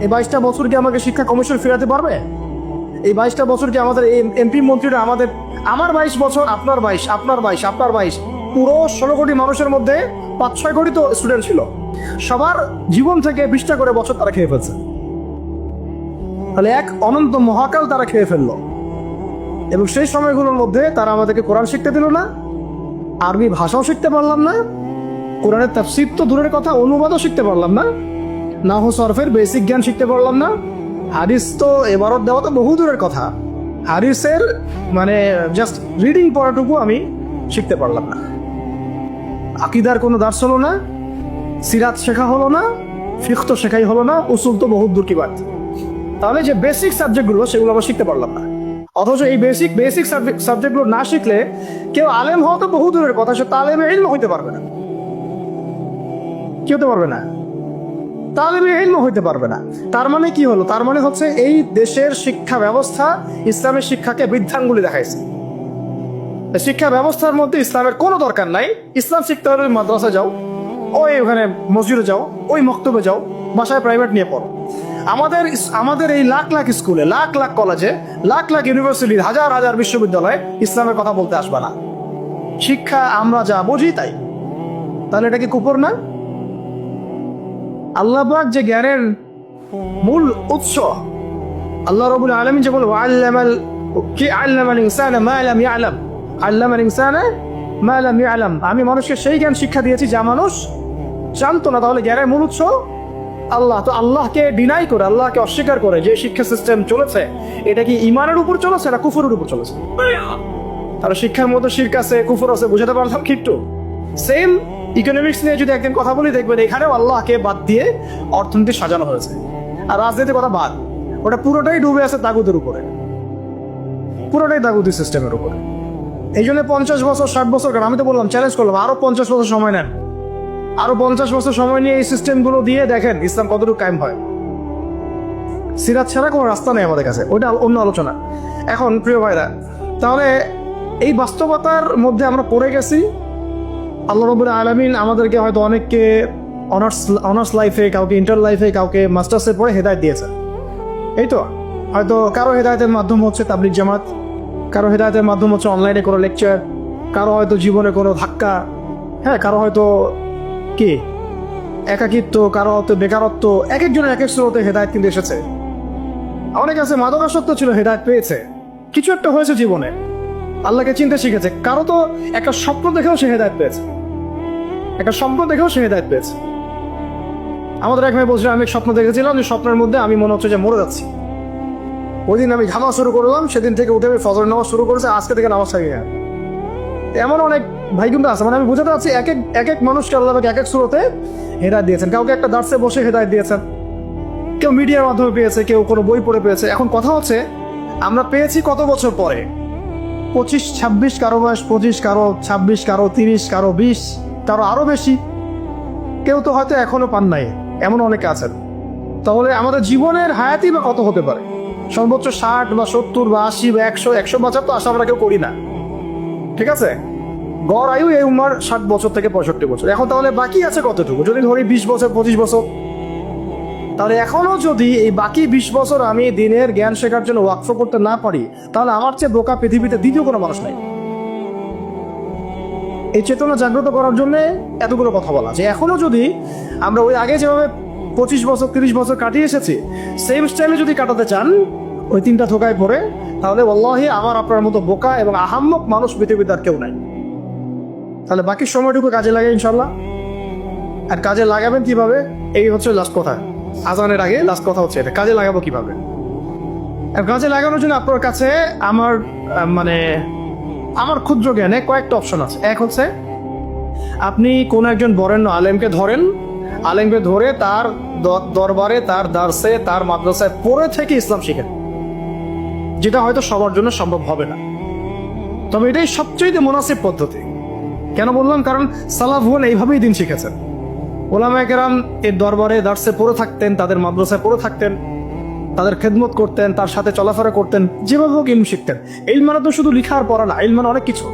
এই 22টা বছর কি আমাকে শিক্ষা কমিশন ফিরাতে পারবে? এই 22টা বছর কি আমাদের এমপি মন্ত্রীরা আমার 22 বছর, আপনার 22, আপনার 22, আপনার 22, পুরো 16 কোটি মানুষের মধ্যে 5-6 কোটি তো স্টুডেন্ট ছিল, সবার জীবন থেকে 20টা করে বছর তারা খেয়ে ফেলছে। তাহলে এক অনন্ত মহাকাল তারা খেয়ে ফেললো, এবং সেই সময়গুলোর মধ্যে তারা আমাদেরকে কোরআন শিখতে দিল না, আরবি ভাষাও শিখতে পারলাম না, কোরআনের তাফসীর তো দূরের কথা, অনুবাদও শিখতে পারলাম না, নাহু সরফের বেসিক জ্ঞান শিখতে পারলাম না, হাদিস তো এবারত দেওয়া তো বহু দূরের কথা, হাদিসের মানে জাস্ট রিডিং পড়াটুকু আমি শিখতে পারলাম না। আকিদার কোনো দার্স হলো না, সিরাত শেখা হলো না, ফিকহ তো শেখাই হলো না, উসুল তো বহুত দূর কি বাত। তাহলে যে বেসিক সাবজেক্টগুলো সেগুলো আমরা শিখতে পারলাম না। অথচ এই বেসিক সাবজেক্টগুলো না শিখলে কেউ আলেম হওয়া তো বহু দূরের কথা, সে তালেমে ইলম হইতে পারবে না। কি হতে পারবে না? তালেবে ইলম হইতে পারবে না। তার মানে কি হলো? তার মানে হচ্ছে এই দেশের শিক্ষা ব্যবস্থা ইসলামের শিক্ষাকে বৃদ্ধাঙ্গুলি দেখাইছে। শিক্ষা ব্যবস্থার মধ্যে ইসলামের কোনো দরকার নাই। ইসলাম শিখতে হলে মাদ্রাসা যাও, ওই ওখানে মসজিদে যাও, ওই মক্তবে যাও, বাসায় প্রাইভেট নিয়ে পড়ো। আমাদের এই লাখ লাখ স্কুলে, লাখ লাখ কলেজে, লাখ লাখ ইউনিভার্সিটি, হাজার হাজার বিশ্ববিদ্যালয়ে ইসলামের কথা বলতে আসবে না। শিক্ষা আমরা যা বুঝি তাই। তাহলে এটা কি কুফর না? আল্লাহ পাক যে জ্ঞানের মূল উৎস, আল্লাহ রাব্বুল আলামিন যে বলে আল্লামাল ইনসানা মা লাম ইয়ালাম, আল্লামাল ইনসানা মা লাম ইয়ালাম, আমি মানুষকে সেই জ্ঞান শিক্ষা দিয়েছি যা মানুষ জানতো না। তাহলে জ্ঞানের মূল উৎস আল্লাহ। তো আল্লাহকে ডিনাই করে, আল্লাহকে অস্বীকার করে যে শিক্ষা সিস্টেম চলেছে, এটা কি ইমানের উপর চলেছে না কুফরের উপর চলেছে? তাহলে শিক্ষার মধ্যে শিরক আছে, কুফর আছে, বুঝাতে পারলাম কি একটু? সেম ইকোনমিক্স নিয়ে যদি একদিন কথা বলি, দেখবেন এখানেও আল্লাহকে বাদ দিয়ে অর্থনীতি সাজানো হয়েছে। আর রাজনীতির কথা বাদ, ওটা পুরোটাই ডুবে আছে তাগুতের উপরে, পুরোটাই তাগুতি সিস্টেমের উপরে। এই জন্য 50 বছর 60 বছর, কারণ আমি তো বললাম, চ্যালেঞ্জ করলাম, আরো 50 বছর সময় নেন, আরো 50 বছর সময় নিয়ে এই সিস্টেমগুলো দিয়ে দেখেন ইসলাম কতটুকু কায়েম হয়। সিরাত ছাড়া কোনো রাস্তা নেই আমাদের কাছে, ওইটা অন্য আলোচনা। এখন প্রিয় ভাইরা, তাহলে এই বাস্তবতার মধ্যে আমরা পড়ে গেছি। আল্লাহ রাব্বুল আলামিন আমাদেরকে হয়তো অনেককে অনার্স লাইফে, কাউকে ইন্টার লাইফে, কাউকে মাস্টার্সের পরে হেদায়েত দিয়েছেন। এই তো হয়তো কারো হেদায়েতের মাধ্যম হচ্ছে তাবলিগ জামাত, কারো হেদায়েতের মাধ্যম হচ্ছে অনলাইনে কোনো লেকচার, কারো হয়তো জীবনে কোনো ধাক্কা, হ্যাঁ, কারো হয়তো কি একাকিত্ব, কারো হয়তো বেকারত্ব, এক একজনের এক এক স্রোতে হেদায়েত কিন্তু এসেছে। অনেক আছে মাদকাসক্ত ছিল, হেদায়েত পেয়েছে, কিছু একটা হয়েছে জীবনে, আল্লাহকে চিনতে শিখেছে। কারো তো একটা স্বপ্ন দেখেও সে হেদায়েত পেয়েছে, একটা স্বপ্ন দেখেও সে হেদায়েত পেয়েছে। আমাদের এক ভাই বলছিল, আমি এক স্বপ্ন দেখেছিলাম যে স্বপ্নের মধ্যে আমি মনে হচ্ছে যে মরে যাচ্ছি। ওই দিন আমি ঘামা শুরু করলাম, সেদিন থেকে উঠে আমি ফজর নামাজ শুরু করেছে, আজকে থেকে নামাজ ছাড়িয়ে গেল। এমন অনেক ভাই কিন্তু আছে, মানে আমি বুঝাতে পারছি এক এক মানুষকে আল্লাহ এক এক সুরতে হেদায়েত দিয়েছেন। কাউকে একটা দার্সে বসে হেদায়েত দিয়েছেন, কেউ মিডিয়ার মাধ্যমে পেয়েছে, কেউ কোনো বই পড়ে পেয়েছে। এখন কথা হচ্ছে, আমরা পেয়েছি কত বছর পরে? 25 26, কারো বয়স 25, কারো 26, কারো 30, কারো 20, কারো আরো বেশি। কেউ তো হয়তো এখনো পান নাই, এমন অনেকে আছেন। তাহলে আমাদের জীবনের হায়াতি বা কত হতে পারে? সর্বোচ্চ 60 বা 70 বা 80 বা 100 বাঁচার তো আশা আমরা কেউ করি না, ঠিক আছে? গড় আয়ু এই উম্মার 60 বছর থেকে 65 বছর। এখন তাহলে বাকি আছে কতটুকু? যদি ধরি 20 বছর 25 বছর, তাহলে এখনো যদি এই বাকি 20 বছর আমি দিনের জ্ঞান শেখার জন্য ওয়াকফ করতে না পারি, তাহলে আমার চেয়ে বোকা পৃথিবীতে দ্বিতীয় কোনো মানুষ নাই। এই চেতনা জাগ্রত করার জন্য এতগুলো কথা বলা, যে এখনো যদি আমরা ওই আগে যেভাবে 25 বছর 30 বছর কাটিয়ে এসেছি, সেম স্টাইলে যদি কাটাতে চান, ওই 3টা ধোকায় পড়ে, তাহলে ওয়াল্লাহি আমার আপনার মতো বোকা এবং আহাম্মক মানুষ পৃথিবীতে আর কেউ নাই। তাহলে বাকি সময়টুকু কাজে লাগে ইনশাল্লাহ। আর কাজে লাগাবেন কিভাবে? এই হচ্ছে লাস্ট কথা, আজানের আগে লাস্ট কথা হচ্ছে এটা, কাজে লাগাবো কিভাবে। আর কাজে লাগানোর জন্য আপনার কাছে আমার ক্ষুদ্র জ্ঞানে কয়েকটা অপশন আছে। এক হচ্ছে, আপনি কোন একজন বরেণ্য আলেমকে ধরেন, আলেমকে ধরে তার দরবারে, তার দার্সে, তার মাদ্রাসায় পড়ে থেকে ইসলাম শিখেন, যেটা হয়তো সবার জন্য সম্ভব হবে না, তবে এটাই সবচেয়ে মুনাসিব পদ্ধতি। কেন বললাম? কারণ সালাফগণ এইভাবেই দিন শিখেছেন। ওলামায়ে কেরাম এর দরবারে দার্সে পড়ে থাকতেন, তাদের মাদ্রাসায় পড়ে থাকতেন, তাদের খেদমত করতেন, তার সাথে চলাফেরা করতেন, যেভাবে হোক ইলম শিখতেন। ইলম মানে তো শুধু লিখার পড়া না, ইলম মানে অনেক কিছু।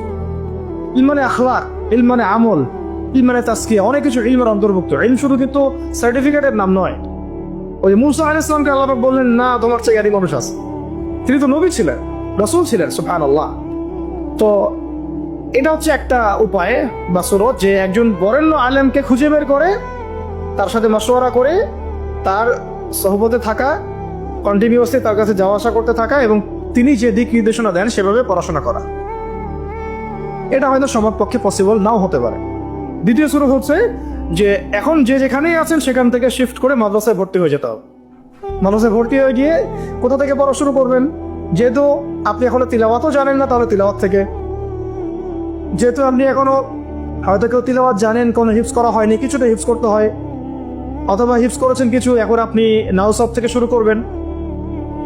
ইলম মানে আখলাক, ইলম মানে আমল, ইলম মানে তাসকিয়া, অনেক কিছু ইলমের অন্তর্ভুক্ত। ইলম শুধু কিন্তু সার্টিফিকেটের নাম নয়। ওই মুসা আলাইহিস সালামকে আল্লাহ পাক বললেন, না, তোমার চেয়ে জ্ঞানী মানুষ আছে। তিনি তো নবী ছিলেন, রাসূল ছিলেন, সুবহানাল্লাহ। তো এটা হচ্ছে একটা উপায় বা সুরত, যে একজন বরেণ্য আলেমকে খুঁজে বের করে, তার সাথে মাশওয়ারা করে, তার সহবতে থাকা, কন্টিনিউয়াসলি তার কাছে যাওয়া আসা করতে থাকা, এবং তিনি যে দিক নির্দেশনা দেন সেভাবে পড়াশোনা করা। এটা হয়তো সবার পক্ষে পসিবল নাও হতে পারে। দ্বিতীয় সুরত হচ্ছে যে এখন যে যেখানেই আছেন সেখান থেকে শিফট করে মাদ্রাসায় ভর্তি হয়ে যেতে হবে। মাদ্রাসায় ভর্তি হয়ে গিয়ে কোথা থেকে পড়া শুরু করবেন? যেহেতু আপনি এখনো তিলাওয়াতও জানেন না, তাহলে তিলাওয়াত থেকে। যেহেতু আপনি এখনো হয়তো কেউ তিলাওয়াত জানেন, কোনো হিফজ করা হয়নি, কিছুটা হিফজ করতে হয়, অথবা হিফজ করেছেন কিছু, এখন আপনি নাউসাব থেকে শুরু করবেন,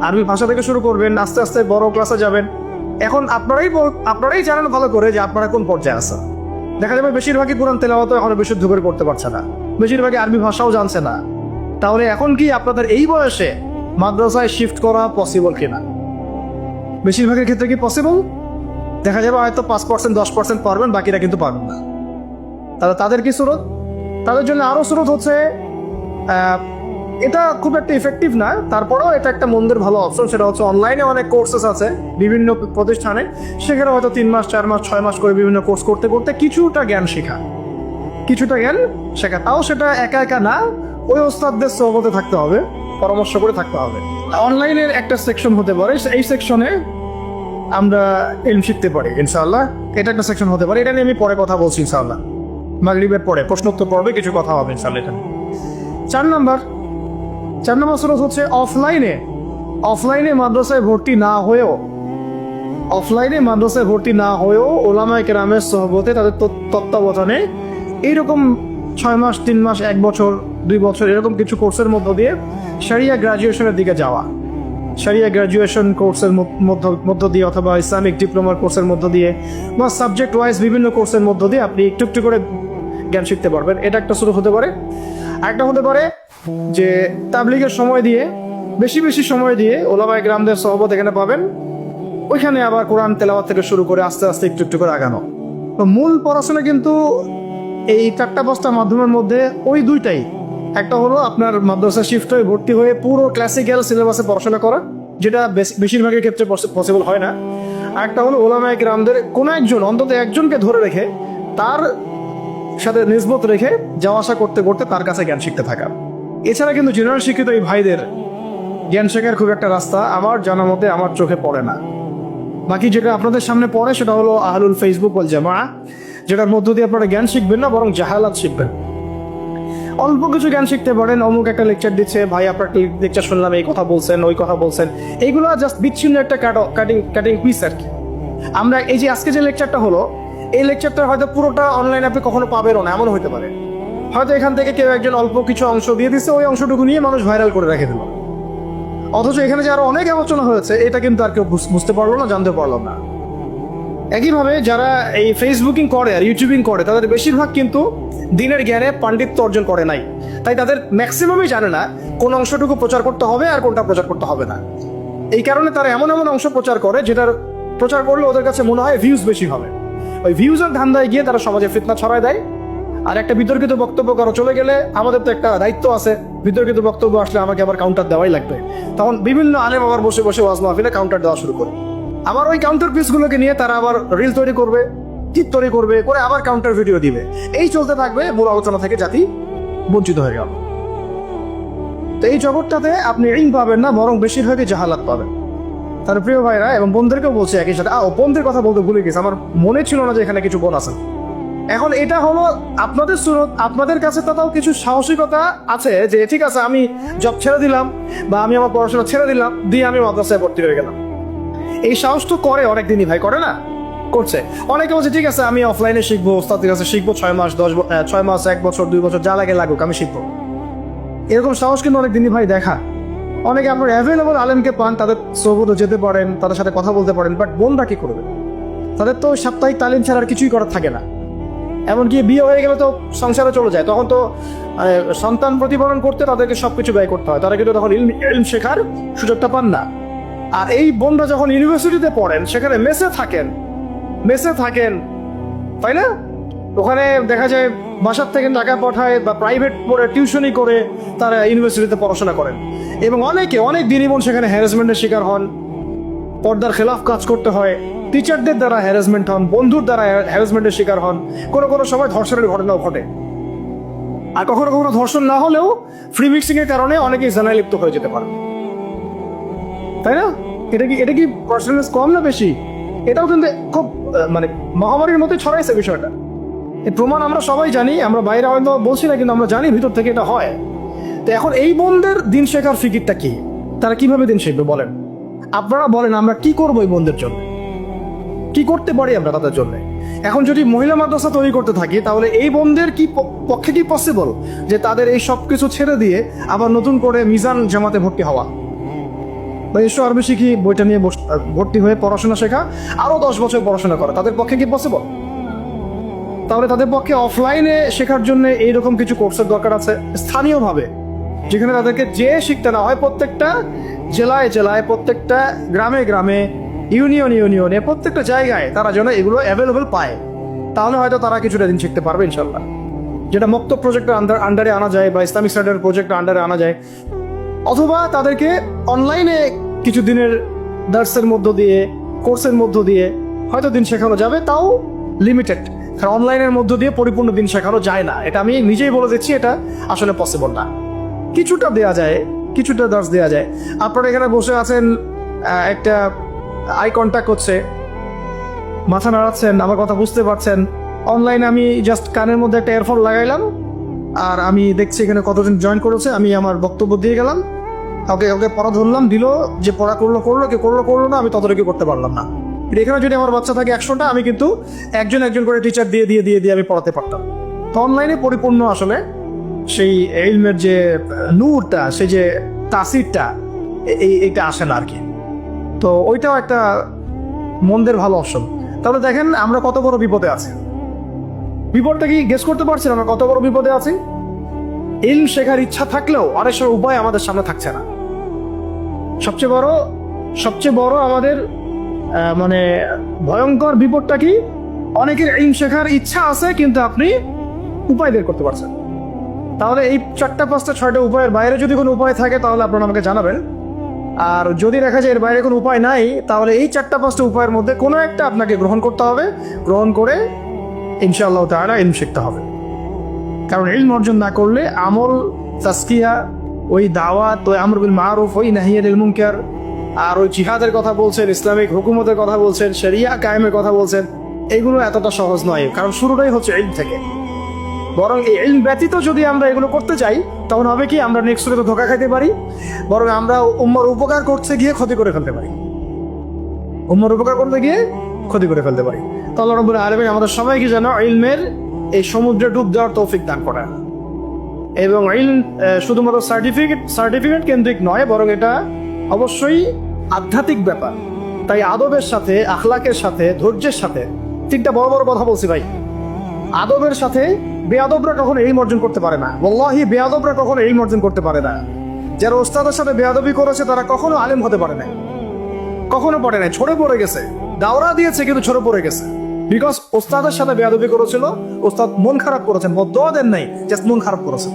আরবি ভাষা থেকে শুরু করবেন, আস্তে আস্তে বড় ক্লাসে যাবেন। এখন আপনারাই জানেন ভালো করে যে আপনারা কোন পর্যায়ে আছেন। দেখা যাবে বেশিরভাগই কোরআন তেলাওয়াত এখনো বিশুদ্ধ করে করতে পারছে না, বেশিরভাগই আরবি ভাষাও জানছে না। তাহলে এখন কি আপনাদের এই বয়সে মাদ্রাসায় শিফট করা পসিবল কিনা? বেশিরভাগের ক্ষেত্রে কি পসিবল? দেখা যাবে হয়তো 5% 10% পারবেন, বাকিরা কিন্তু পারবেন না। তাহলে তাদের কি সুরত? তাদের জন্য আরও সুরত হচ্ছে, এটা খুব একটা ইফেক্টিভ না, তারপরেও এটা একটা মন্দের ভালো অপশন। সেটা হচ্ছে অনলাইনে অনেক কোর্সেস আছে বিভিন্ন প্রতিষ্ঠানে, সেখানে হয়তো 3 মাস 4 মাস 6 মাস করে বিভিন্ন কোর্স করতে করতে কিছুটা জ্ঞান শেখা, তাও সেটা একা একা না, ওই ওস্তাদদের সহবতে থাকতে হবে, পরামর্শ করে থাকতে হবে। অনলাইনের একটা সেকশন হতে পারে, এই সেকশনে আমরা ইলম শিখতে পারি ইনশাআল্লাহ, এটা একটা সেকশন হতে পারে। এটা নিয়ে আমি পরে কথা বলছি ইনশাআল্লাহ, মাগরিবের পরে প্রশ্নোত্তর পর্বে কিছু কথা হবে ইনশাআল্লাহ। এখানে 4 নম্বর সুরত হচ্ছে অফলাইনে মাদ্রাসায় ভর্তি না হয়েও ওলামায়ে কেরামের সহবতে, তাদের তত্ত্বাবধানে এইরকম 6 মাস 3 মাস 1 বছর 2 বছর এরকম কিছু কোর্সের মধ্য দিয়ে শরিয়া গ্রাজুয়েশনের দিকে যাওয়া, শরিয়া গ্রাজুয়েশন কোর্সের মধ্য দিয়ে অথবা ইসলামিক ডিপ্লোমার কোর্সের মধ্য দিয়ে বা সাবজেক্ট ওয়াইজ বিভিন্ন কোর্সের মধ্য দিয়ে আপনি একটু একটু করে জ্ঞান শিখতে পারবেন। এটা একটা শুরু হতে পারে। একটা হতে পারে যে তাবলিগের সময় দিয়ে, বেশি সময় দিয়ে ওলামায়ে কেরামদের সহবত এখানে পাবেন, ওইখানে আবার কোরআন তেলাওয়াত থেকে শুরু করে আস্তে আস্তে একটু একটু করে আগানো। তো মূল পড়াশোনা কিন্তু এই 4-5টা মাধ্যমের মধ্যে ওই দুইটাই। একটা হলো আপনার মাদ্রাসা শিফট হয়ে ভর্তি হয়ে পুরো ক্লাসিক্যাল সিলেবাসে পড়াশোনা করা, যেটা বেশিরভাগের ক্ষেত্রে পসিবল হয় না। আর একটা হলো ওলামায়ে কেরামদের কোনো একজন, অন্তত একজনকে ধরে রেখে তার সাথে নিসবত রেখে যাওয়া আসা করতে করতে তার কাছে জ্ঞান শিখতে থাকা। এছাড়া কিন্তু জেনারেল শিক্ষিত এই ভাইদের জ্ঞান শেখার খুব একটা রাস্তা আমার জানার মধ্যে আমার চোখে পড়ে না। বাকি যেটা আপনাদের সামনে পড়ে সেটা হলো আহলুল ফেসবুক ওয়াল জামাআহ, যেটার মধ্য দিয়ে আপনারা জ্ঞান শিখবেন না, বরং জাহালাত শিখবেন। অল্প কিছু জ্ঞান শিখতে পারেন, অমুক একটা লেকচার দিচ্ছে, ভাই আপনার লেকচার শুনলাম, এই কথা বলছেন ওই কথা বলছেন, এইগুলো জাস্ট বিচ্ছিন্ন একটা কাটিং পিস আর কি। আমরা এই যে আজকে যে লেকচারটা হলো, এই লেকচারটা হয়তো পুরোটা অনলাইনে আপনি কখনো পাবেনও না, এমন হতে পারে। হয়তো এখান থেকে কেউ একজন অল্প কিছু অংশ দিয়ে দিচ্ছে, ওই অংশটুকু নিয়ে মানুষ ভাইরাল করে রেখে দিল, অথচ এখানে যে আরো অনেক আলোচনা হয়েছে এটা কিন্তু আর কেউ বুঝতে পারলো না, জানতে পারলো না। একইভাবে যারা এই ফেসবুকিং করে আর ইউটিউবিং করে, তাদের বেশিরভাগ কিন্তু দিনের জ্ঞানে পাণ্ডিত্য অর্জন করে নাই, তাই তাদের ম্যাক্সিমামই জানে না কোন অংশটুকু প্রচার করতে হবে আর কোনটা প্রচার করতে হবে না। এই কারণে তারা এমন অংশ প্রচার করে যেটার প্রচার করলে ওদের কাছে মনে হয় ভিউজ বেশি হবে। ওই ভিউজের ধান্দায় গিয়ে তারা সমাজে ফিতনা ছড়ায় দেয়। আর একটা বিতর্কিত বক্তব্য কারো চলে গেলে আমাদের তো একটা দায়িত্ব আছে, বিতর্কিত বক্তব্য আসলে আমাকে আবার কাউন্টার দেওয়াই লাগবে। তখন বিভিন্ন আলেম আবার বসে বসে ওয়াজ মাহফিলে কাউন্টার দেওয়া শুরু করে, আবার ওই কাউন্টার পিসগুলোকে নিয়ে তারা আবার রিল তৈরি করবে, চিত তৈরি করবে, করে আবার কাউন্টার ভিডিও দিবে। এই চলতে থাকবে, মূল আলোচনা থেকে জাতি বঞ্চিত হয়ে গেল। তো এই জগৎটাতে আপনি ইলম পাবেন না, বরং বেশিরভাগই জাহালাত পাবেন। তার প্রিয় ভাইরা এবং বোনদেরকেও বলছে একই সাথে, বোনদের কথা বলতে ভুলে গেছি, আমার মনে ছিল না যে এখানে কিছু বোন আছে। এখন এটা হলো আপনাদের সুরত, আপনাদের কাছে তাও কিছু সাহসিকতা আছে যে ঠিক আছে আমি জব ছেড়ে দিলাম বা আমি আমার পড়াশোনা ছেড়ে দিলাম, দিয়ে আমি মাদ্রাসায় ভর্তি হয়ে গেলাম। এই সাহস তো করে অনেকদিনই ভাই, করে না? করছে। অনেকে বলছে ঠিক আছে আমি অফলাইনে শিখবো, ওস্তাদের কাছে শিখবো, 6 মাস 6 মাস 1 বছর 2 বছর যা লাগে লাগুক আমি শিখবো। এরকম সাহস কিন্তু অনেকদিনই ভাই দেখা। অনেকে আপনার অ্যাভেলেবল আলেমকে পান, তাদের সহবতে যেতে পারেন, তাদের সাথে কথা বলতে পারেন, বাট বোনরা কি করবে? তাদের তো সাপ্তাহিক তালিম ছাড়া আর কিছুই করার থাকে না। এমনকি বিয়ে হয়ে গেলে তো সংসারে চলে যায়, তখন তো সন্তান প্রতিপালন করতে তাদেরকে সবকিছু ব্যয় করতে হয়, তারা কিন্তু তখন ইলম শেখার সুযোগটা পান না। আর এই বোনরা যখন ইউনিভার্সিটিতে পড়েন, সেখানে মেসে থাকেন, তাই না? ওখানে দেখা যায় বাসার থেকে টাকা পাঠায় বা প্রাইভেট পড়ে টিউশনি করে তারা ইউনিভার্সিটিতে পড়াশোনা করেন। এবং অনেক দিনই বোন সেখানে হ্যারাসমেন্টের শিকার হন, পর্দার খেলাফ কাজ করতে হয়, টিচারদের দ্বারা হ্যারাসমেন্ট হন, বন্ধুর দ্বারা হ্যারাসমেন্টের শিকার হন, কোনো সময় ধর্ষণের ঘটনাও ঘটে। আর কখনো ধর্ষণ না হলেও ফ্রি মিক্সিং এর কারণে অনেকেই জানায় লিপ্ত হয়ে যেতে পারে, তাই না? এটা কি পার্সেন্টেজ কম না বেশি? এটাও কিন্তু খুব মানে মহামারীর মধ্যে ছড়াইছে বিষয়টা। এই প্রমাণ আমরা সবাই জানি, আমরা বাইরে হয়তো বলছি না, কিন্তু আমরা জানি ভিতর থেকে এটা হয়। তো এখন এই বোনদের দিন শেখার ফিকিরটা কি? তারা কিভাবে দিন শিখবে বলেন? আপনারা বলেন আমরা কি করবো এই বোনদের জন্য, কি করতে পারি আমরা তাদের জন্য? এখন যদি মহিলা মাদ্রাসা তৈরি করতে থাকি, তাহলে এই বোনদের পক্ষে কি পসিবল যে তাদের এই সব কিছু ছেড়ে দিয়ে আবার নতুন করে মিজান জামাতে ভর্তি হওয়া বা এসো আরবি শিখি বইটা নিয়ে ভর্তি হয়ে পড়াশোনা শেখা, আরো 10 বছর পড়াশোনা করা, তাদের পক্ষে কি পসিবল? তাহলে তাদের পক্ষে অফলাইনে শেখার জন্য এইরকম কিছু কোর্সের দরকার আছে স্থানীয়ভাবে, যেখানে তাদেরকে যে শিখতে না হয়। প্রত্যেকটা জেলায় জেলায়, প্রত্যেকটা গ্রামে গ্রামে, ইউনিয়নে, প্রত্যেকটা জায়গায় তারা যেন এগুলো অ্যাভেলেবল পায়। তাহলে হয়তো তারা কিছুটা দিন শিখতে পারবে ইনশাল্লাহ। যেটা মক্তব প্রজেক্টের আন্ডারে আনা যায় বা ইসলামিক স্টাডির প্রজেক্টের আন্ডারে আনা যায়, অথবা তাদেরকে অনলাইনে কিছু দিনের দার্সের মধ্য দিয়ে, কোর্সের মধ্য দিয়ে হয়তো দিন শেখানো যাবে, তাও লিমিটেড। কারণ অনলাইনের মধ্য দিয়ে পরিপূর্ণ দিন শেখানো যায় না, এটা আমি নিজেই বলে দিচ্ছি, এটা আসলে পসিবল না। কিছুটা দেয়া যায়, কিছুটা দার্স দেওয়া যায়। আপনারা এখানে বসে আছেন, একটা আই কন্ট্যাক্ট হচ্ছে, মাথা নাড়াচ্ছেন, আমার কথা বুঝতে পারছেন। অনলাইনে আমি জাস্ট কানের মধ্যে একটা এয়ারফোন লাগাইলাম, আর আমি দেখছি এখানে কতজন জয়েন করেছে, আমি আমার বক্তব্য দিয়ে গেলাম, কাউকে পড়া ধরলাম, দিল, যে পড়া করলো, কে করলো না, আমি ততটুকু করতে পারলাম না। এখানে যদি আমার বাচ্চা থাকে 100টা, আমি কিন্তু একজন করে টিচার দিয়ে আমি পড়াতে পারতাম। তো অনলাইনে পরিপূর্ণ আসলে সেই ইলমের যে নূরটা, সেই যে তাসিরটা, এইটা আসে না আর কি। তো ওইটাও একটা মন্দের ভালো অপশন। তাহলে দেখেন আমরা কত বড় বিপদে আছি। বিপদটা কি গেস করতে পারছেন আমরা কত বড় বিপদে আছি? ইলম শেখার ইচ্ছা থাকলেও অনেক সময় উপায় আমাদের সামনে থাকছে না। সবচেয়ে বড় আমাদের মানে ভয়ঙ্কর বিপদটা কি? অনেকের ইলম শেখার ইচ্ছা আছে, কিন্তু আপনি উপায় বের করতে পারছেন। তাহলে এই 4টা 5টা 6টা উপায়ের বাইরে যদি কোনো উপায় থাকে, তাহলে আপনারা আমাকে জানাবেন। আর যদি দেখা যায় এর বাইরে কোনো উপায় নাই, তাহলে এই 4টা 5টা উপায়ের মধ্যে কোনো একটা আপনাকে গ্রহণ করতে হবে। গ্রহণ করে ইনশাআল্লাহ তাআলা ইলম শিখতে হবে। কারণ ইলম অর্জন না করলে আমল, তাসকিয়া, ওই দাওয়াত, ওই আমর বিল মারুফ, ওই নাহি আনিল মুনকার, আর ওই জিহাদের কথা বলছেন, ইসলামিক হুকুমতের কথা বলছেন, শরিয়া কায়েমের কথা বলছেন, এগুলো এতটা সহজ নয়। কারণ শুরুটাই হচ্ছে ইলম থেকে। বরং এই ইলম ব্যতীত যদি আমরা এগুলো করতে চাই, তখন হবে কি, আমরা নেক্সট তো ধোকা খাইতে পারি, বরং আমরা উম্মার উপকার করতে গিয়ে ক্ষতি করে ফেলতে পারি। তো আল্লাহ রাব্বুল আলামিন আমাদের সবাইকে যেন ইলমের এই সমুদ্রে ডুব দেওয়ার তৌফিক দান করেন। এবং ইলম শুধুমাত্র সার্টিফিকেট কেন্দ্রিক নয়, বরং এটা অবশ্যই আধ্যাত্মিক ব্যাপার। তাই আদবের সাথে, আখলাকের সাথে, ধৈর্যের সাথে, 3টা বড় কথা বলছি ভাই। আদবের সাথে বেয়াদবরা কখনো ইলম অর্জন করতে পারে না। ওয়াল্লাহি বেয়াদবরা কখনো ইলম অর্জন করতে পারে না। যারা ওস্তাদের সাথে বেয়াদবি করেছে, তারা কখনো আলেম হতে পারে না, কখনো পড়ে নাই, ছড়ে পড়ে গেছে। দাওরা দিয়েছে কিন্তু ছড়ে পড়ে গেছে, বিকজ ওস্তাদের সাথে বেয়াদবি করেছিল। ওস্তাদ মন খারাপ করেছেন, বদদোয়া দেন নাই, জাস্ট মন খারাপ করেছেন।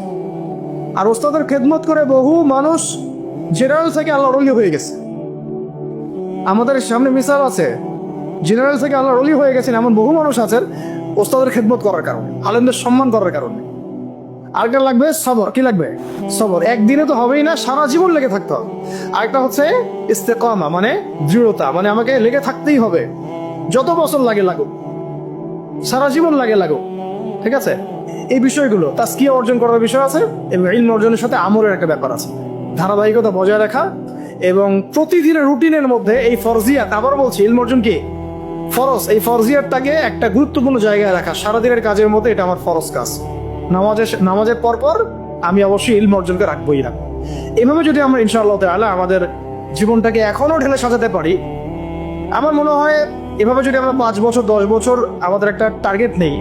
আর ওস্তাদের খেদমত করে বহু মানুষ জেনারেল থেকে আল্লাহর ওলি হয়ে গেছে। আমাদের সামনে মিসাল আছে, জেনারেল থেকে আল্লাহর ওলি হয়ে গেছেন এমন বহু মানুষ আছেন ওস্তাদের খেদমত করার কারণে, আলেমদের সম্মান করার কারণে। আরেকটা লাগবে সবর। কি লাগবে? সবর। একদিনে তো হবেই না, সারা জীবন লেগে থাকতে হবে। আরেকটা হচ্ছে ইস্তেকামা, মানে দৃঢ়তা, মানে আমাকে লেগে থাকতেই হবে, যত বছর লাগুক, সারা জীবন লাগুক। ঠিক আছে? এই বিষয়গুলো তাসকিয়া অর্জন করার বিষয় আছে, এবং ইলম অর্জনের সাথে আমলের একটা ব্যাপার আছে। ধারাবাহিকতা বজায় রাখা এবং প্রতিদিনের রুটিনের মধ্যে এই ফরজিয়াত, আবার বলছি, ইলম অর্জন কি ফরজ, এই ফরজিয়াতটাকে একটা গুরুত্বপূর্ণ জায়গায় রাখা। সারাদিনের কাজের মধ্যে এটা আমার ফরজ কাজ। নামাজের পর আমি অবশ্যই ইলম অর্জনকে রাখবোই রাখবো। এভাবে যদি আমরা ইনশাআল্লাহ তাআলা আমাদের জীবনটাকে এখনো ঢেলে সাজাতে পারি, আমার মনে হয় এভাবে যদি আমরা 5 বছর 10 বছর আমাদের একটা টার্গেট নেই,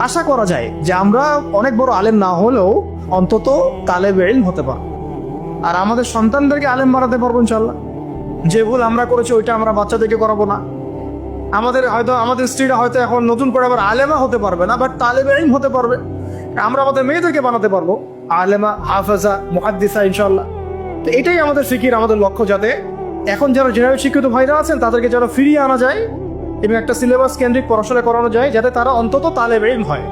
আশা করা যায় যে আমরা অনেক বড় আলেম না হলেও অন্তত তালেবে ইলম হতে পারবো। আর আমাদের সন্তানদেরকে আলেম বানাতে পারবো ইনশাআল্লাহ। যে ভুল আমরা করেছি ওইটা আমরা বাচ্চাদেরকে করাবো না। আমাদের স্ত্রীরা হয়তো এখন নতুন করে আবার আলেমা হতে পারবে না, বাট তালেবে ইলম হতে পারবে। আমরা আমাদের মেয়েদেরকে বানাতে পারবো আলেমা, হাফেজা, মুহাদ্দিসা ইনশাআল্লাহ। তো এটাই আমাদের ফিকির, আমাদের লক্ষ্য, যাতে এখন যারা জেনারেল শিক্ষিত ভাইরা আছেন তাদেরকে যারা ফিরিয়ে আনা যায় এবং একটা সিলেবাস কেন্দ্রিক পড়াশোনা করানো যায়, যাতে তারা অন্তত তালেবে ইলম হয়।